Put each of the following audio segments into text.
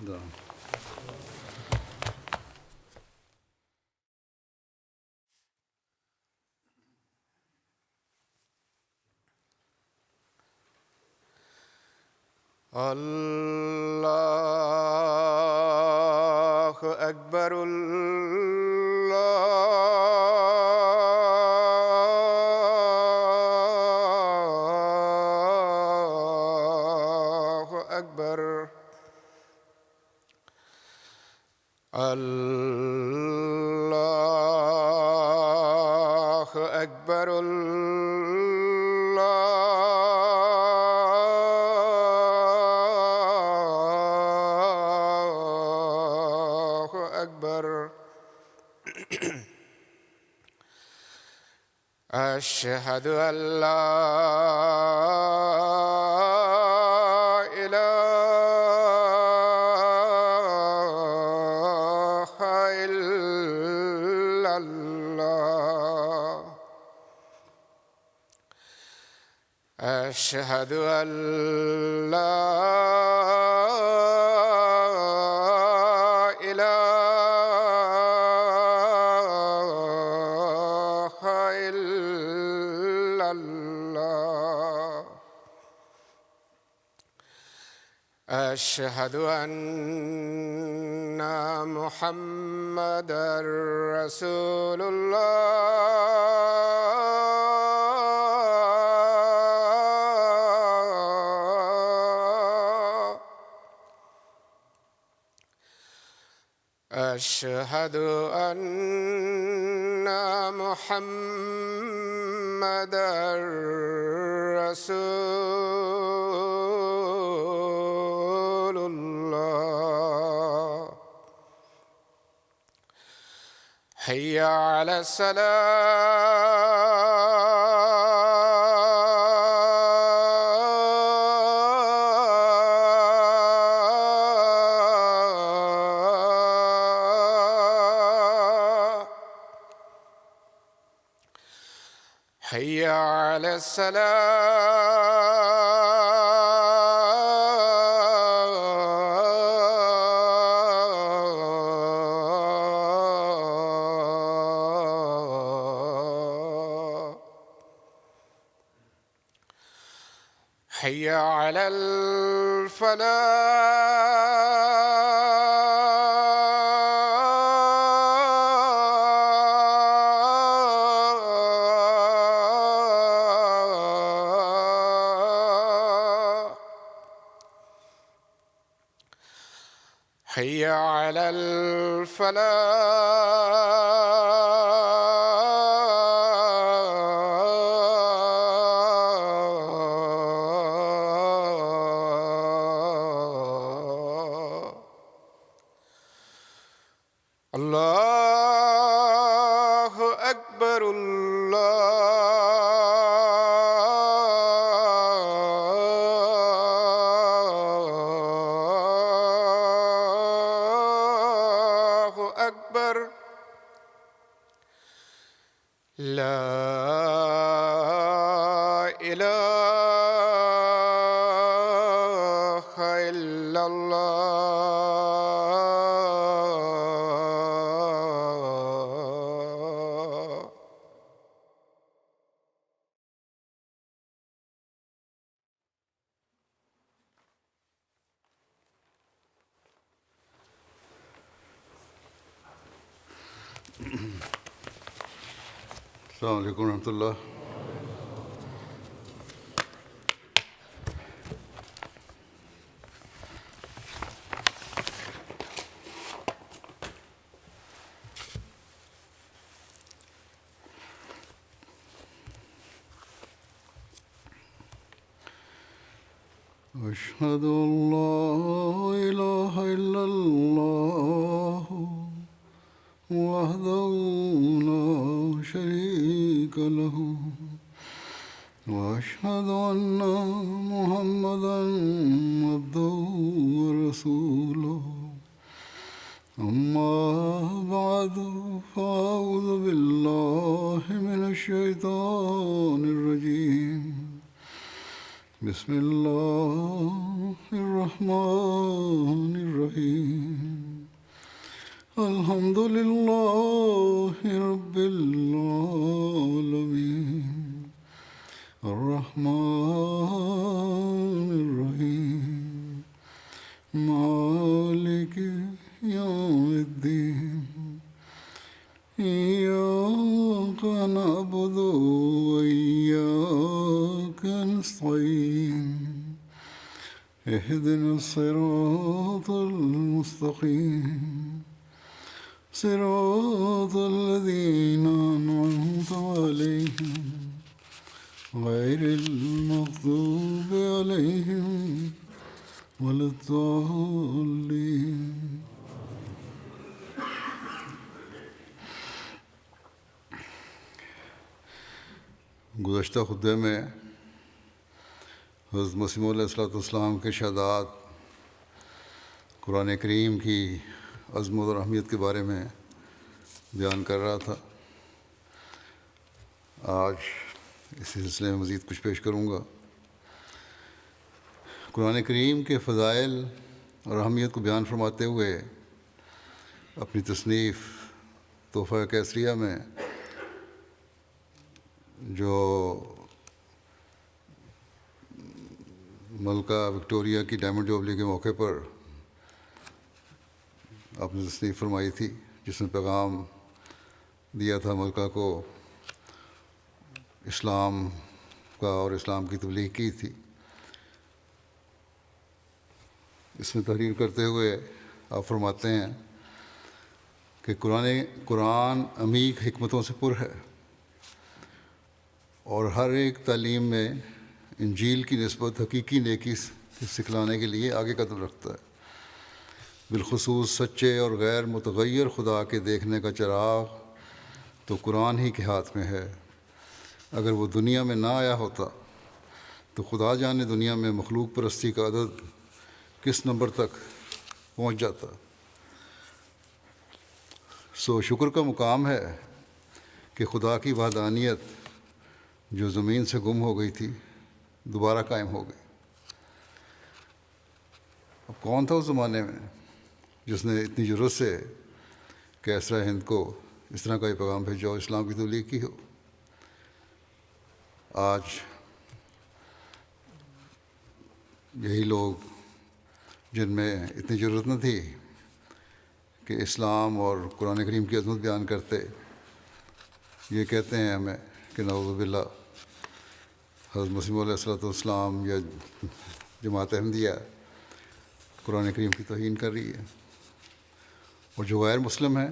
الحمد. الله أكبر. الله أكبر. الله أكبر. الله أكبر. أشهد أن لا إله إلا الله. أشهد أن لا إله إلا الله. أشهد أن محمدًا رسول الله. أشهد أن محمدًا رسول الله. حي على الصلاة. حي على الصلاة. حي على الفلاح. حي على الفلاح. الله أكبر. الله أكبر. لا إله إلا الله. السلام علیکم ورحمۃ اللہ. أشهد أن لا إله إلا الله وحده لا شريك له وأشهد أن محمدًا عبده ورسوله. أما بعد فأعوذ بالله من الشيطان الرجيم. بسم الله الرحمن الرحيم. الرحيم الحمد لله رب العالمين الرحمن الرحيم مالك يوم الدين إياك نعبد وإياك نستعين اهدنا الصراط المستقيم صراط الذين أنعمت عليهم غير المغضوب عليهم ولا الضالين. گزشتہ خطبے میں حضرت مسیح علیہ السلام کے ارشادات قرآن کریم کی عظمت اور اہمیت کے بارے میں بیان کر رہا تھا. آج اسی سلسلے میں مزید کچھ پیش کروں گا. قرآن کریم کے فضائل اور اہمیت کو بیان فرماتے ہوئے اپنی تصنیف تحفہ کیسریہ میں جو ملکہ وکٹوریہ کی ڈائمنڈ جوبلی کے موقع پر آپ نے تصنیف فرمائی تھی، جس میں پیغام دیا تھا ملکہ کو اسلام کا اور اسلام کی تبلیغ کی تھی. اس میں تحریر کرتے ہوئے آپ فرماتے ہیں کہ قرآن عمیق حکمتوں سے پر ہے اور ہر ایک تعلیم میں انجیل کی نسبت حقیقی نیکی سکھلانے کے لیے آگے قدم رکھتا ہے. بالخصوص سچے اور غیر متغیر خدا کے دیکھنے کا چراغ تو قرآن ہی کے ہاتھ میں ہے. اگر وہ دنیا میں نہ آیا ہوتا تو خدا جانے دنیا میں مخلوق پرستی کا عدد کس نمبر تک پہنچ جاتا. شکر کا مقام ہے کہ خدا کی وحدانیت جو زمین سے گم ہو گئی تھی دوبارہ قائم ہو گئی. اب کون تھا اس زمانے میں جس نے اتنی جرأت سے کیسرا ہند کو اس طرح کا یہ پیغام بھیجا اور اسلام کی تبلیغ کی ہو؟ آج یہی لوگ جن میں اتنی ضرورت نہ تھی کہ اسلام اور قرآن کریم کی عظمت بیان کرتے، یہ کہتے ہیں ہمیں کہ نعوذ باللہ حضرت مسیح علیہ السلام یا جماعت احمدیہ قرآن کریم کی توہین کر رہی ہے. اور جو غیر مسلم ہیں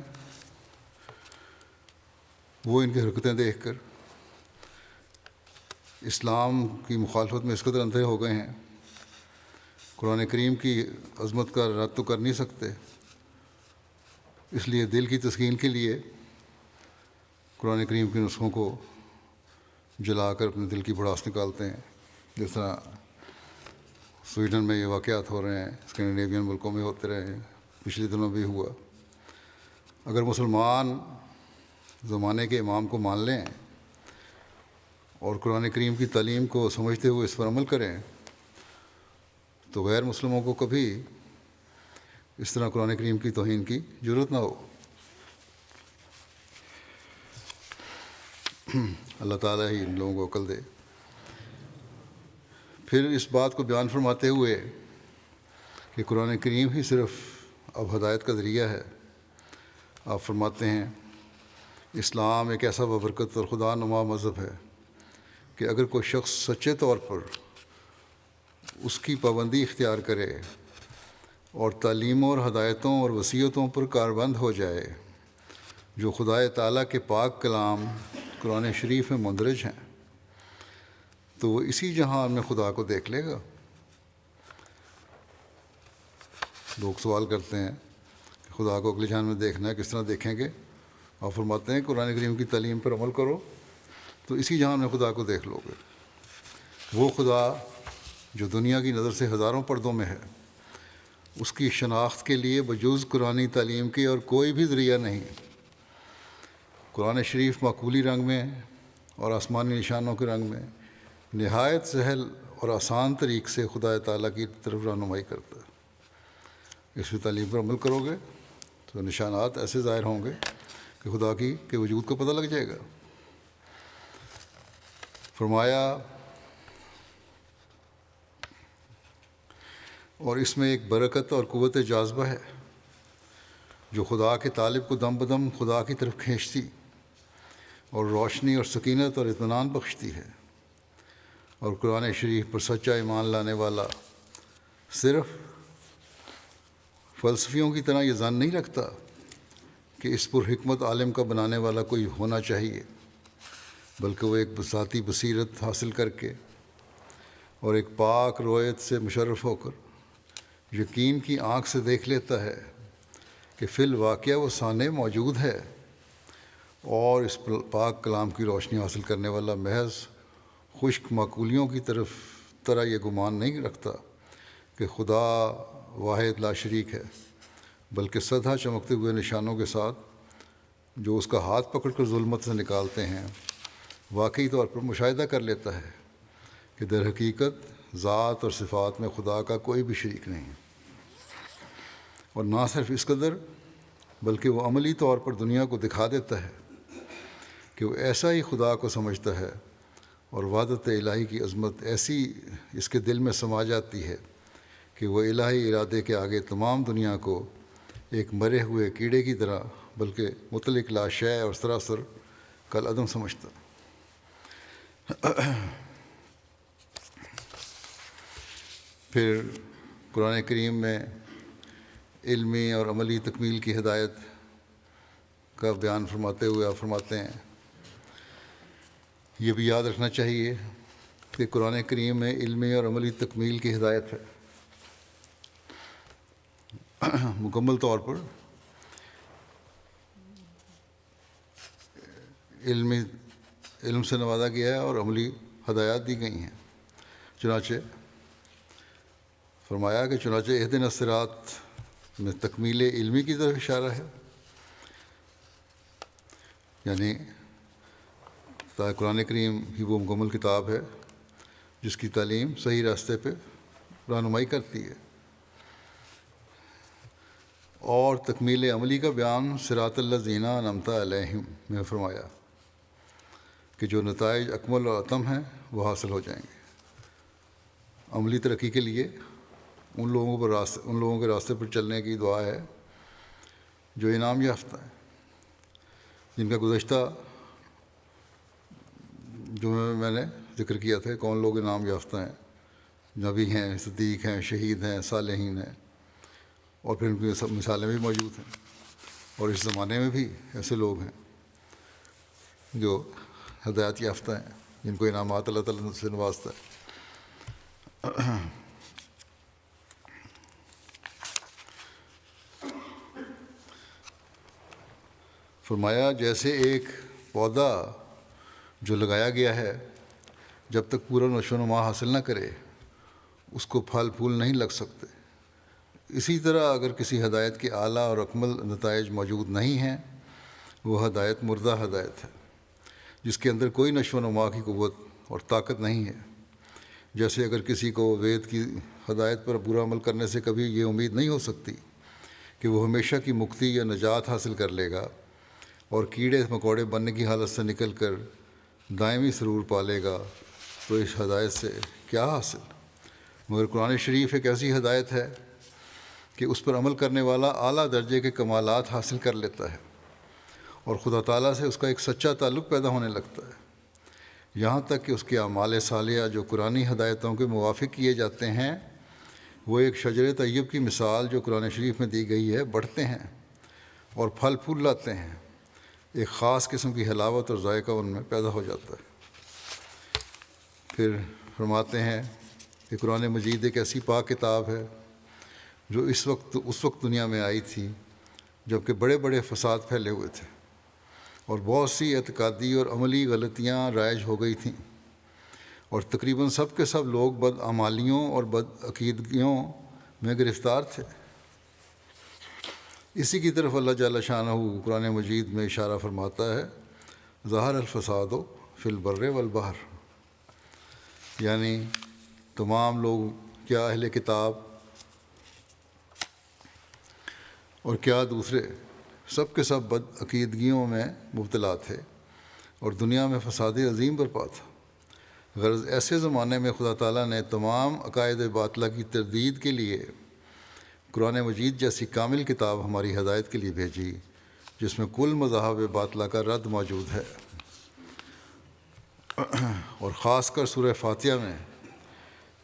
وہ ان کی حرکتیں دیکھ کر اسلام کی مخالفت میں اس قدر اندھے ہو گئے ہیں، قرآن کریم کی عظمت کا رد تو کر نہیں سکتے، اس لیے دل کی تسکین کے لیے قرآن کریم کے نسخوں کو جلا کر اپنے دل کی بھڑاس نکالتے ہیں. جس طرح سویڈن میں یہ واقعات ہو رہے ہیں، اسکینڈینیوین ملکوں میں ہوتے رہے ہیں، پچھلے دنوں بھی ہوا. اگر مسلمان زمانے کے امام کو مان لیں اور قرآن کریم کی تعلیم کو سمجھتے ہوئے اس پر عمل کریں تو غیر مسلموں کو کبھی اس طرح قرآن کریم کی توہین کی ضرورت نہ ہو. اللہ تعالیٰ ہی ان لوگوں کو عقل دے. پھر اس بات کو بیان فرماتے ہوئے کہ قرآن کریم ہی صرف اب ہدایت کا ذریعہ ہے، آپ فرماتے ہیں اسلام ایک ایسا بابرکت اور خدا نما مذہب ہے کہ اگر کوئی شخص سچے طور پر اس کی پابندی اختیار کرے اور تعلیموں اور ہدایتوں اور وصیتوں پر کاربند ہو جائے جو خدا تعالیٰ کے پاک کلام قرآن شریف میں مندرج ہیں، تو وہ اسی جہان میں خدا کو دیکھ لے گا. لوگ سوال کرتے ہیں کہ خدا کو اگلے جہان میں دیکھنا ہے، کس طرح دیکھیں گے؟ آپ فرماتے ہیں قرآن کریم کی تعلیم پر عمل کرو تو اسی جہان میں خدا کو دیکھ لو گے. وہ خدا جو دنیا کی نظر سے ہزاروں پردوں میں ہے، اس کی شناخت کے لیے بجوز قرآنی تعلیم کی اور کوئی بھی ذریعہ نہیں. قرآن شریف معقولی رنگ میں اور آسمانی نشانوں کے رنگ میں نہایت سہل اور آسان طریق سے خدا تعالیٰ کی طرف رہنمائی کرتا ہے. اس کی تعلیم پر عمل کرو گے تو نشانات ایسے ظاہر ہوں گے کہ خدا کے وجود کو پتہ لگ جائے گا۔ فرمایا اور اس میں ایک برکت اور قوت جاذبہ ہے جو خدا کے طالب کو دم بدم خدا کی طرف کھینچتی اور روشنی اور سکینت اور اطمینان بخشتی ہے۔ اور قرآن شریف پر سچا ایمان لانے والا صرف فلسفیوں کی طرح یہ ظن نہیں رکھتا کہ اس پر حکمت عالم کا بنانے والا کوئی ہونا چاہیے، بلکہ وہ ایک ذاتی بصیرت حاصل کر کے اور ایک پاک رویت سے مشرف ہو کر یقین کی آنکھ سے دیکھ لیتا ہے کہ فی الواقعہ وہ صانع موجود ہے، اور اس پاک کلام کی روشنی حاصل کرنے والا محض خشک معقولیوں کی طرح یہ گمان نہیں رکھتا کہ خدا واحد لا شریک ہے، بلکہ سدھا چمکتے ہوئے نشانوں کے ساتھ جو اس کا ہاتھ پکڑ کر ظلمت سے نکالتے ہیں واقعی طور پر مشاہدہ کر لیتا ہے کہ در حقیقت ذات اور صفات میں خدا کا کوئی بھی شریک نہیں، اور نہ صرف اس قدر بلکہ وہ عملی طور پر دنیا کو دکھا دیتا ہے کہ وہ ایسا ہی خدا کو سمجھتا ہے، اور وحدت الہی کی عظمت ایسی اس کے دل میں سما جاتی ہے کہ وہ الہی ارادے کے آگے تمام دنیا کو ایک مرے ہوئے کیڑے کی طرح بلکہ مطلق لا شیء اور سراسر کالعدم سمجھتا۔ پھر قرآن کریم میں علمی اور عملی تکمیل کی ہدایت کا بیان فرماتے ہوئے آپ فرماتے ہیں، یہ بھی یاد رکھنا چاہیے کہ قرآن کریم میں علمی اور عملی تکمیل کی ہدایت ہے۔ مکمل طور پر علم سے نوازا گیا ہے اور عملی ہدایات دی گئی ہیں۔ چنانچہ فرمایا کہ چنانچہ اہدنا الصراط میں تکمیل علمی کی طرف اشارہ ہے، یعنی قرآن کریم ہی وہ مکمل کتاب ہے جس کی تعلیم صحیح راستے پہ رہنمائی کرتی ہے، اور تکمیل عملی کا بیان صراط الذین انعمت علیہم میں فرمایا کہ جو نتائج اکمل اور اتم ہیں وہ حاصل ہو جائیں گے۔ عملی ترقی کے لیے ان لوگوں کے راستے پر چلنے کی دعا ہے جو انعام یافتہ ہیں، جن کا گزشتہ جو میں نے ذکر کیا تھا کون لوگ انعام یافتہ ہیں، نبی ہیں، صدیق ہیں، شہید ہیں، صالحین ہیں، اور پھر ان کی سب مثالیں بھی موجود ہیں، اور اس زمانے میں بھی ایسے لوگ ہیں جو ہدایت یافتہ ہیں جن کو انعامات اللہ تعالیٰ سے نوازتا ہے۔ فرمایا جیسے ایک پودا جو لگایا گیا ہے جب تک پورا نشو و نما حاصل نہ کرے اس کو پھل پھول نہیں لگ سکتے، اسی طرح اگر کسی ہدایت کے اعلیٰ اور اکمل نتائج موجود نہیں ہیں وہ ہدایت مردہ ہدایت ہے جس کے اندر کوئی نشو و نما کی قوت اور طاقت نہیں ہے۔ جیسے اگر کسی کو وید کی ہدایت پر برا عمل کرنے سے کبھی یہ امید نہیں ہو سکتی کہ وہ ہمیشہ کی مکتی یا نجات حاصل کر لے گا اور کیڑے مکوڑے بننے کی حالت سے نکل کر دائمی سرور پالے گا، تو اس ہدایت سے کیا حاصل؟ مگر قرآن شریف ایک ایسی ہدایت ہے کہ اس پر عمل کرنے والا اعلیٰ درجے کے کمالات حاصل کر لیتا ہے اور خدا تعالیٰ سے اس کا ایک سچا تعلق پیدا ہونے لگتا ہے، یہاں تک کہ اس کے اعمال صالحہ جو قرآنی ہدایتوں کے موافق کیے جاتے ہیں وہ ایک شجر طیب کی مثال جو قرآن شریف میں دی گئی ہے بڑھتے ہیں اور پھل پھول لاتے ہیں، ایک خاص قسم کی حلاوت اور ذائقہ ان میں پیدا ہو جاتا ہے۔ پھر فرماتے ہیں کہ قرآن مجید ایک ایسی پاک کتاب ہے جو اس وقت دنیا میں آئی تھی جب کہ بڑے بڑے فساد پھیلے ہوئے تھے اور بہت سی اعتقادی اور عملی غلطیاں رائج ہو گئی تھیں، اور تقریباً سب کے سب لوگ بدعمالیوں اور بدعقیدگیوں میں گرفتار تھے۔ اسی کی طرف اللہ جل شانہ قرآن مجید میں اشارہ فرماتا ہے، ظہر الفساد فی البر والبحر، یعنی تمام لوگ کیا اہل کتاب اور کیا دوسرے سب کے سب بد عقیدگیوں میں مبتلا تھے اور دنیا میں فساد عظیم برپا تھا۔ غرض ایسے زمانے میں خدا تعالیٰ نے تمام عقائد باطلہ کی تردید کے لیے قرآن مجید جیسی کامل کتاب ہماری ہدایت کے لیے بھیجی، جس میں کل مذاہب باطلہ کا رد موجود ہے۔ اور خاص کر سورہ فاتحہ میں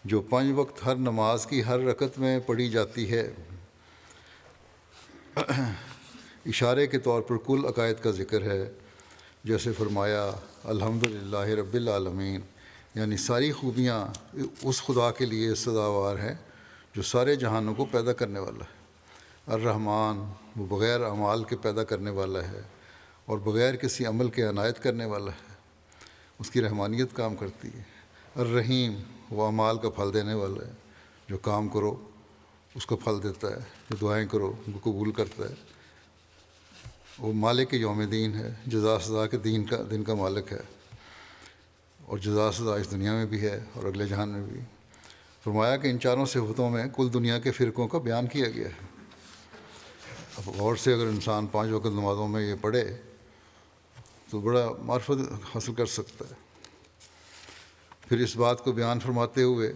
جو 5 وقت ہر نماز کی ہر رکعت میں پڑھی جاتی ہے، اشارے کے طور پر کل عقائد کا ذکر ہے، جیسے فرمایا الحمدللہ رب العالمین، یعنی ساری خوبیاں اس خدا کے لیے سزاوار ہیں جو سارے جہانوں کو پیدا کرنے والا ہے۔ الرحمن، وہ بغیر اعمال کے پیدا کرنے والا ہے اور بغیر کسی عمل کے عنایت کرنے والا ہے، اس کی رحمانیت کام کرتی ہے۔ الرحیم، وہ اعمال کا پھل دینے والا ہے، جو کام کرو اس کو پھل دیتا ہے، جو دعائیں کرو ان کو قبول کرتا ہے۔ وہ مالک یوم دین ہے، جزا سزا کے دن کا مالک ہے، اور جزا سزا اس دنیا میں بھی ہے اور اگلے جہان میں بھی۔ فرمایا کہ ان چاروں صفتوں میں کل دنیا کے فرقوں کا بیان کیا گیا ہے۔ اب غور سے اگر انسان 5 وقت نمازوں میں یہ پڑھے تو بڑا معرفت حاصل کر سکتا ہے۔ پھر اس بات کو بیان فرماتے ہوئے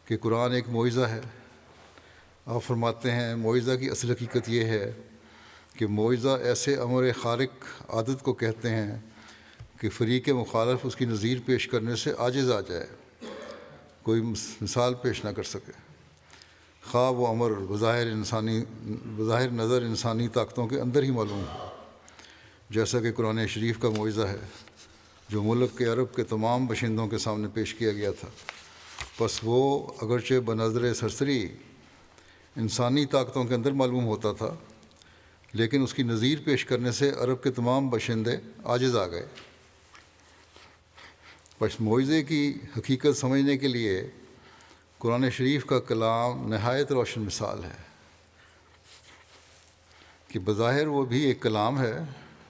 کہ قرآن ایک معجزہ ہے، آپ فرماتے ہیں معجزہ کی اصل حقیقت یہ ہے کہ معجزہ ایسے امر خارق عادت کو کہتے ہیں کہ فریق مخالف اس کی نظیر پیش کرنے سے عاجز آ جائے، کوئی مثال پیش نہ کر سکے، خواہ وہ امر بظاہر نظر انسانی طاقتوں کے اندر ہی معلوم ہو، جیسا کہ قرآن شریف کا معجزہ ہے جو ملک کے عرب کے تمام باشندوں کے سامنے پیش کیا گیا تھا۔ پس وہ اگرچہ بنظر سرسری انسانی طاقتوں کے اندر معلوم ہوتا تھا، لیکن اس کی نظیر پیش کرنے سے عرب کے تمام باشندے عاجز آ گئے۔ پس معجزے کی حقیقت سمجھنے کے لیے قرآن شریف کا کلام نہایت روشن مثال ہے کہ بظاہر وہ بھی ایک کلام ہے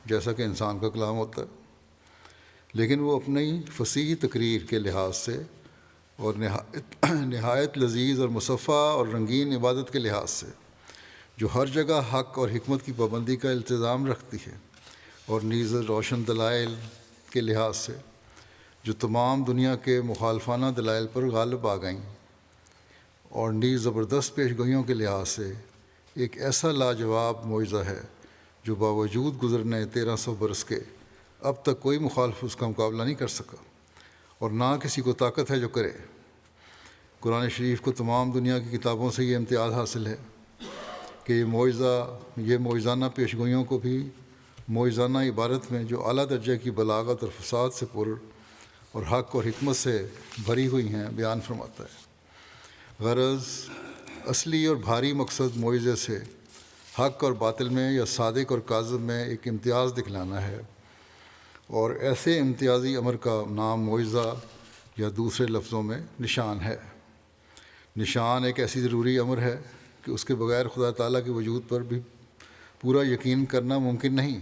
جیسا کہ انسان کا کلام ہوتا ہے، لیکن وہ اپنی فصیح تقریر کے لحاظ سے اور نہایت لذیذ اور مصفہ اور رنگین عبادت کے لحاظ سے جو ہر جگہ حق اور حکمت کی پابندی کا التزام رکھتی ہے، اور نیز روشن دلائل کے لحاظ سے جو تمام دنیا کے مخالفانہ دلائل پر غالب آ گئیں، اور نیز زبردست پیش گوئیوں کے لحاظ سے ایک ایسا لاجواب معجزہ ہے جو باوجود گزرنے 1300 برس کے اب تک کوئی مخالف اس کا مقابلہ نہیں کر سکا، اور نہ کسی کو طاقت ہے جو کرے۔ قرآن شریف کو تمام دنیا کی کتابوں سے یہ امتیاز حاصل ہے کہ یہ معجزانہ پیش گوئیوں کو بھی معجزانہ عبارت میں جو اعلیٰ درجے کی بلاغت اور فصاحت سے پر اور حق اور حکمت سے بھری ہوئی ہیں بیان فرماتا ہے۔ غرض اصلی اور بھاری مقصد معجزے سے حق اور باطل میں یا صادق اور کاذب میں ایک امتیاز دکھلانا ہے، اور ایسے امتیازی امر کا نام معجزہ یا دوسرے لفظوں میں نشان ہے۔ نشان ایک ایسی ضروری امر ہے کہ اس کے بغیر خدا تعالیٰ کے وجود پر بھی پورا یقین کرنا ممکن نہیں،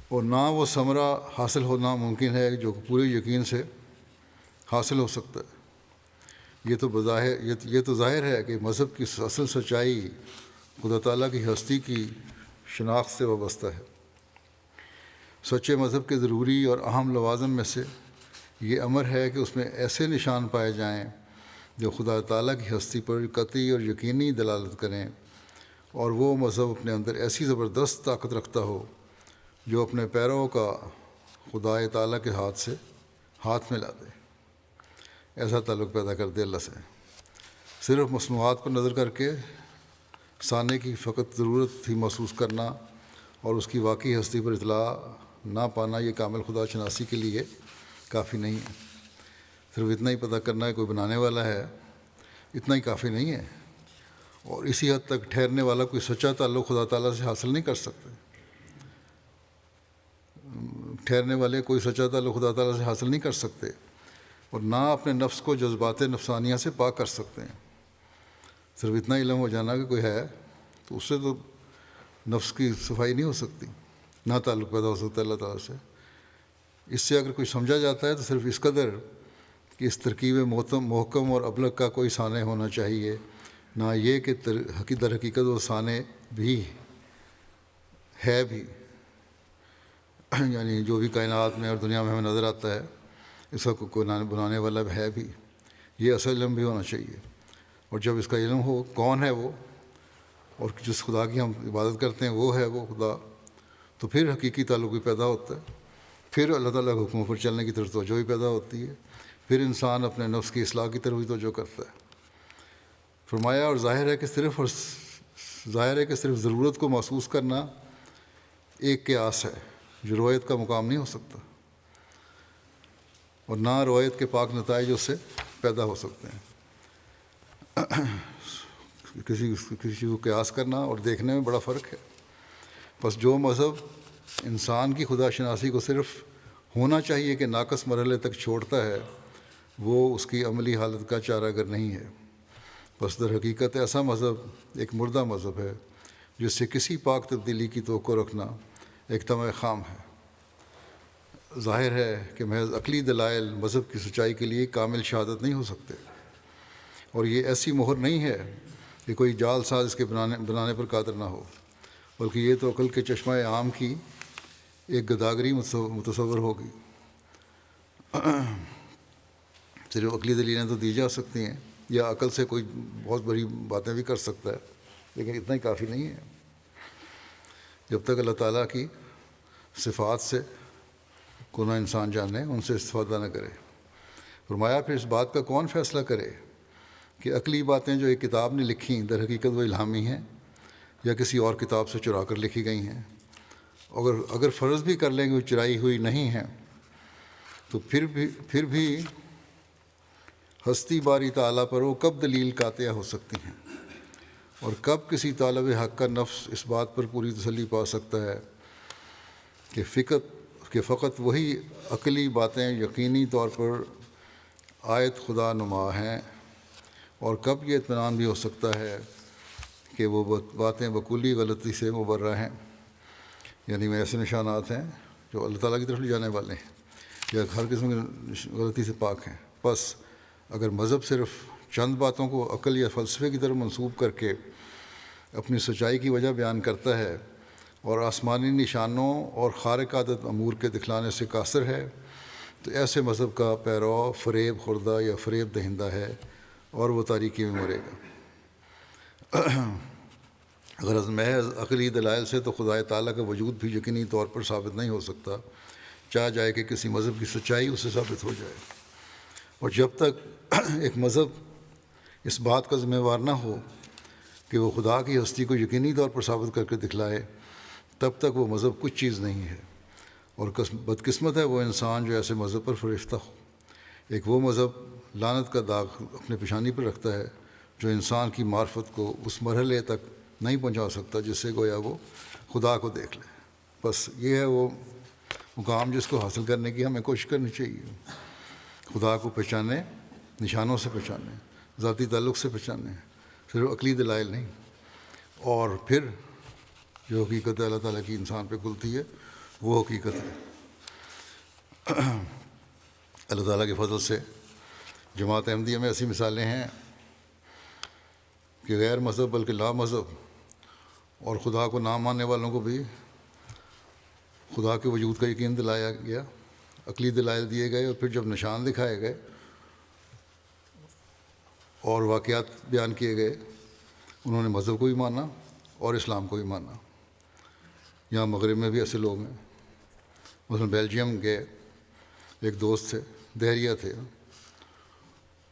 اور نہ وہ ثمرہ حاصل ہونا ممکن ہے جو پورے یقین سے حاصل ہو سکتا ہے۔ یہ تو ظاہر ہے کہ مذہب کی اصل سچائی خدا تعالیٰ کی ہستی کی شناخت سے وابستہ ہے۔ سچے مذہب کے ضروری اور اہم لوازم میں سے یہ امر ہے کہ اس میں ایسے نشان پائے جائیں جو خدا تعالیٰ کی ہستی پر قطعی اور یقینی دلالت کریں، اور وہ مذہب اپنے اندر ایسی زبردست طاقت رکھتا ہو جو اپنے پیروں کا خدا تعالیٰ کے ہاتھ میں لا دے، ایسا تعلق پیدا کر دے اللہ سے۔ صرف مصنوعات پر نظر کر کے سانے کی فقط ضرورت ہی محسوس کرنا اور اس کی واقعی ہستی پر اطلاع نہ پانا یہ کامل خدا شناسی کے لیے کافی نہیں ہے۔ صرف اتنا ہی پتہ کرنا ہے کوئی بنانے والا ہے، اتنا ہی کافی نہیں ہے، اور اسی حد تک ٹھہرنے والا کوئی سچا تعلق خدا تعالیٰ سے حاصل نہیں کر سکتے۔ ٹھہرنے والے کوئی سچا تعلق خدا تعالیٰ سے حاصل نہیں کر سکتے، اور نہ اپنے نفس کو جذبات نفسانیہ سے پاک کر سکتے ہیں۔ صرف اتنا علم ہو جانا کہ کوئی ہے تو اس سے تو نفس کی صفائی نہیں ہو سکتی، نہ تعلق پیدا ہو سکتا ہے اللہ تعالیٰ سے۔ اس سے اگر کوئی سمجھا جاتا ہے تو صرف اس قدر کہ اس ترکیب محکم اور ابلغ کا کوئی سانع ہونا چاہیے نہ یہ کہ در حقیقت وہ صانع بھی ہے بھی، یعنی جو بھی کائنات میں اور دنیا میں ہمیں نظر آتا ہے اس کا کوئی بنانے والا بھی ہے بھی، یہ اصل علم بھی ہونا چاہیے۔ اور جب اس کا علم ہو کون ہے وہ، اور جس خدا کی ہم عبادت کرتے ہیں وہ ہے وہ خدا، تو پھر حقیقی تعلق بھی پیدا ہوتا ہے، پھر اللہ تعالیٰ کے حکموں پر چلنے کی طرف توجہ بھی پیدا ہوتی ہے، پھر انسان اپنے نفس کی اصلاح کی طرف بھی توجہ کرتا ہے۔ فرمایا اور ظاہر ہے کہ صرف ضرورت کو محسوس کرنا ایک قیاس ہے جو روایت کا مقام نہیں ہو سکتا، اور نہ روایت کے پاک نتائج اس سے پیدا ہو سکتے ہیں۔ کسی کو قیاس کرنا اور دیکھنے میں بڑا فرق ہے۔ بس جو مذہب انسان کی خدا شناسی کو صرف ہونا چاہیے کہ ناقص مرحلے تک چھوڑتا ہے، وہ اس کی عملی حالت کا چارہ گر نہیں ہے۔ بس در حقیقت ایسا مذہب ایک مردہ مذہب ہے جس سے کسی پاک تبدیلی کی توقع رکھنا ایک طمع خام ہے۔ ظاہر ہے کہ محض عقلی دلائل مذہب کی سچائی کے لیے کامل شہادت نہیں ہو سکتے، اور یہ ایسی مہر نہیں ہے کہ کوئی جال ساز اس کے بنانے پر قادر نہ ہو، بلکہ یہ تو عقل کے چشمہ عام کی ایک گداگری متصور ہوگی۔ صرف عقلی دلیلیں تو دی جا سکتی ہیں، یا عقل سے کوئی بہت بڑی باتیں بھی کر سکتا ہے، لیکن اتنا ہی کافی نہیں ہے۔ جب تک اللہ تعالیٰ کی صفات سے کو نہ انسان جانے، ان سے استفادہ نہ کرے۔ فرمایا پھر اس بات کا کون فیصلہ کرے کہ عقلی باتیں جو ایک کتاب نے لکھیں در حقیقت وہ الہامی ہیں یا کسی اور کتاب سے چرا کر لکھی گئی ہیں؟ اگر فرض بھی کر لیں کہ وہ چرائی ہوئی نہیں ہیں، تو پھر بھی ہستی باری تعالیٰ پر وہ کب دلیل قاطع ہو سکتی ہیں، اور کب کسی طالب حق کا نفس اس بات پر پوری تسلی پا سکتا ہے کہ فقط وہی عقلی باتیں یقینی طور پر آیت خدا نما ہیں، اور کب یہ اطمینان بھی ہو سکتا ہے کہ وہ باتیں بکلی غلطی سے مبرہ ہیں، یعنی میں ایسے نشانات ہیں جو اللہ تعالیٰ کی طرف لے جانے والے ہیں یا ہر قسم کی غلطی سے پاک ہیں۔ بس اگر مذہب صرف چند باتوں کو عقل یا فلسفے کی طرف منسوب کر کے اپنی سچائی کی وجہ بیان کرتا ہے اور آسمانی نشانوں اور خارق عادت امور کے دکھلانے سے قاصر ہے، تو ایسے مذہب کا پیرو فریب خوردہ یا فریب دہندہ ہے، اور وہ تاریکی میں مرے گا۔ غرض محض عقلی دلائل سے تو خدا تعالیٰ کا وجود بھی یقینی طور پر ثابت نہیں ہو سکتا، چاہ جائے کہ کسی مذہب کی سچائی اسے ثابت ہو جائے۔ اور جب تک ایک مذہب اس بات کا ذمہ وار نہ ہو کہ وہ خدا کی ہستی کو یقینی طور پر ثابت کر کے دکھلائے، تب تک وہ مذہب کچھ چیز نہیں ہے، اور بدقسمت ہے وہ انسان جو ایسے مذہب پر فریفتہ ہو۔ ایک وہ مذہب لعنت کا داغ اپنے پیشانی پر رکھتا ہے جو انسان کی معرفت کو اس مرحلے تک نہیں پہنچا سکتا جس سے گویا وہ خدا کو دیکھ لے۔ بس یہ ہے وہ مقام جس کو حاصل کرنے کی ہمیں کوشش کرنی چاہیے۔ خدا کو پہچانے، نشانوں سے پہچانے، ذاتی تعلق سے پہچانے، صرف عقلی دلائل نہیں۔ اور پھر جو حقیقت اللہ تعالیٰ کی انسان پہ کھلتی ہے وہ حقیقت ہے۔ اللہ تعالیٰ کے فضل سے جماعت احمدیہ میں ایسی مثالیں ہیں کہ غیر مذہب بلکہ لا مذہب اور خدا کو نہ ماننے والوں کو بھی خدا کے وجود کا یقین دلایا گیا، عقلی دلائل دیے گئے، اور پھر جب نشان دکھائے گئے اور واقعات بیان کیے گئے، انہوں نے مذہب کو بھی مانا اور اسلام کو بھی مانا۔ یہاں مغرب میں بھی ایسے لوگ ہیں، مثلا بیلجیم کے ایک دوست تھے، دہریہ تھے،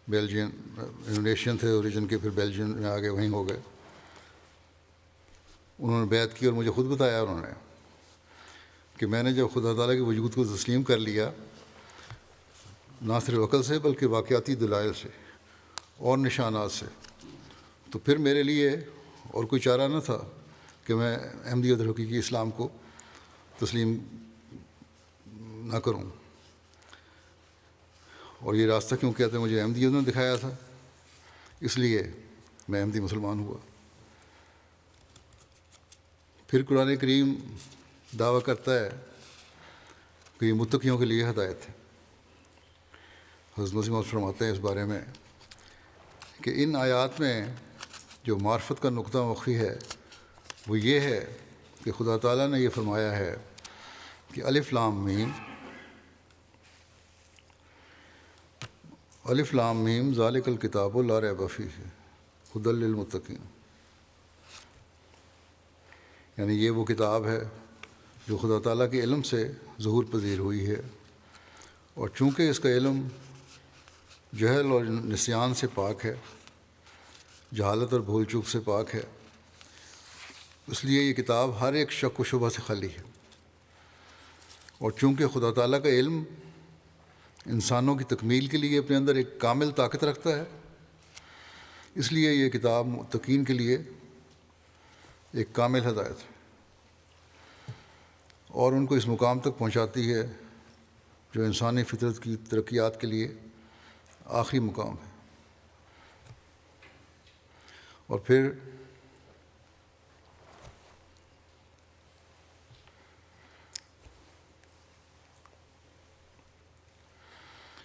بیلجین انڈونیشین تھے اوریجن کے، پھر بیلجین میں آگے وہیں ہو گئے۔ انہوں نے بیعت کی اور مجھے خود بتایا انہوں نے کہ میں نے جب خدا تعالیٰ کے وجود کو تسلیم کر لیا، نہ صرف عقل سے بلکہ واقعاتی دلائل سے اور نشانات سے، تو پھر میرے لیے اور کوئی چارہ نہ تھا کہ میں احمدیت اور حقیقی اسلام کو تسلیم نہ کروں۔ اور یہ راستہ کیوں کہتے ہیں؟ مجھے احمدیت نے دکھایا تھا، اس لیے میں احمدی مسلمان ہوا۔ پھر قرآن کریم دعویٰ کرتا ہے کہ یہ متقیوں کے لیے ہدایت ہے۔ حضرت مسیح موعود فرماتے ہیں اس بارے میں کہ ان آیات میں جو معرفت کا نقطہ مخفی ہے وہ یہ ہے کہ خدا تعالیٰ نے یہ فرمایا ہے کہ الف لام میم ذالک الکتاب لا ریب فیہ ھدی للمتقین، یعنی یہ وہ کتاب ہے جو خدا تعالیٰ کے علم سے ظہور پذیر ہوئی ہے، اور چونکہ اس کا علم جہل اور نسیان سے پاک ہے، جہالت اور بھول چوک سے پاک ہے، اس لیے یہ کتاب ہر ایک شک و شبہ سے خالی ہے۔ اور چونکہ خدا تعالیٰ کا علم انسانوں کی تکمیل کے لیے اپنے اندر ایک کامل طاقت رکھتا ہے، اس لیے یہ کتاب متقین کے لیے ایک کامل ہدایت ہے اور ان کو اس مقام تک پہنچاتی ہے جو انسانی فطرت کی ترقیات کے لیے آخری مقام ہے۔ اور پھر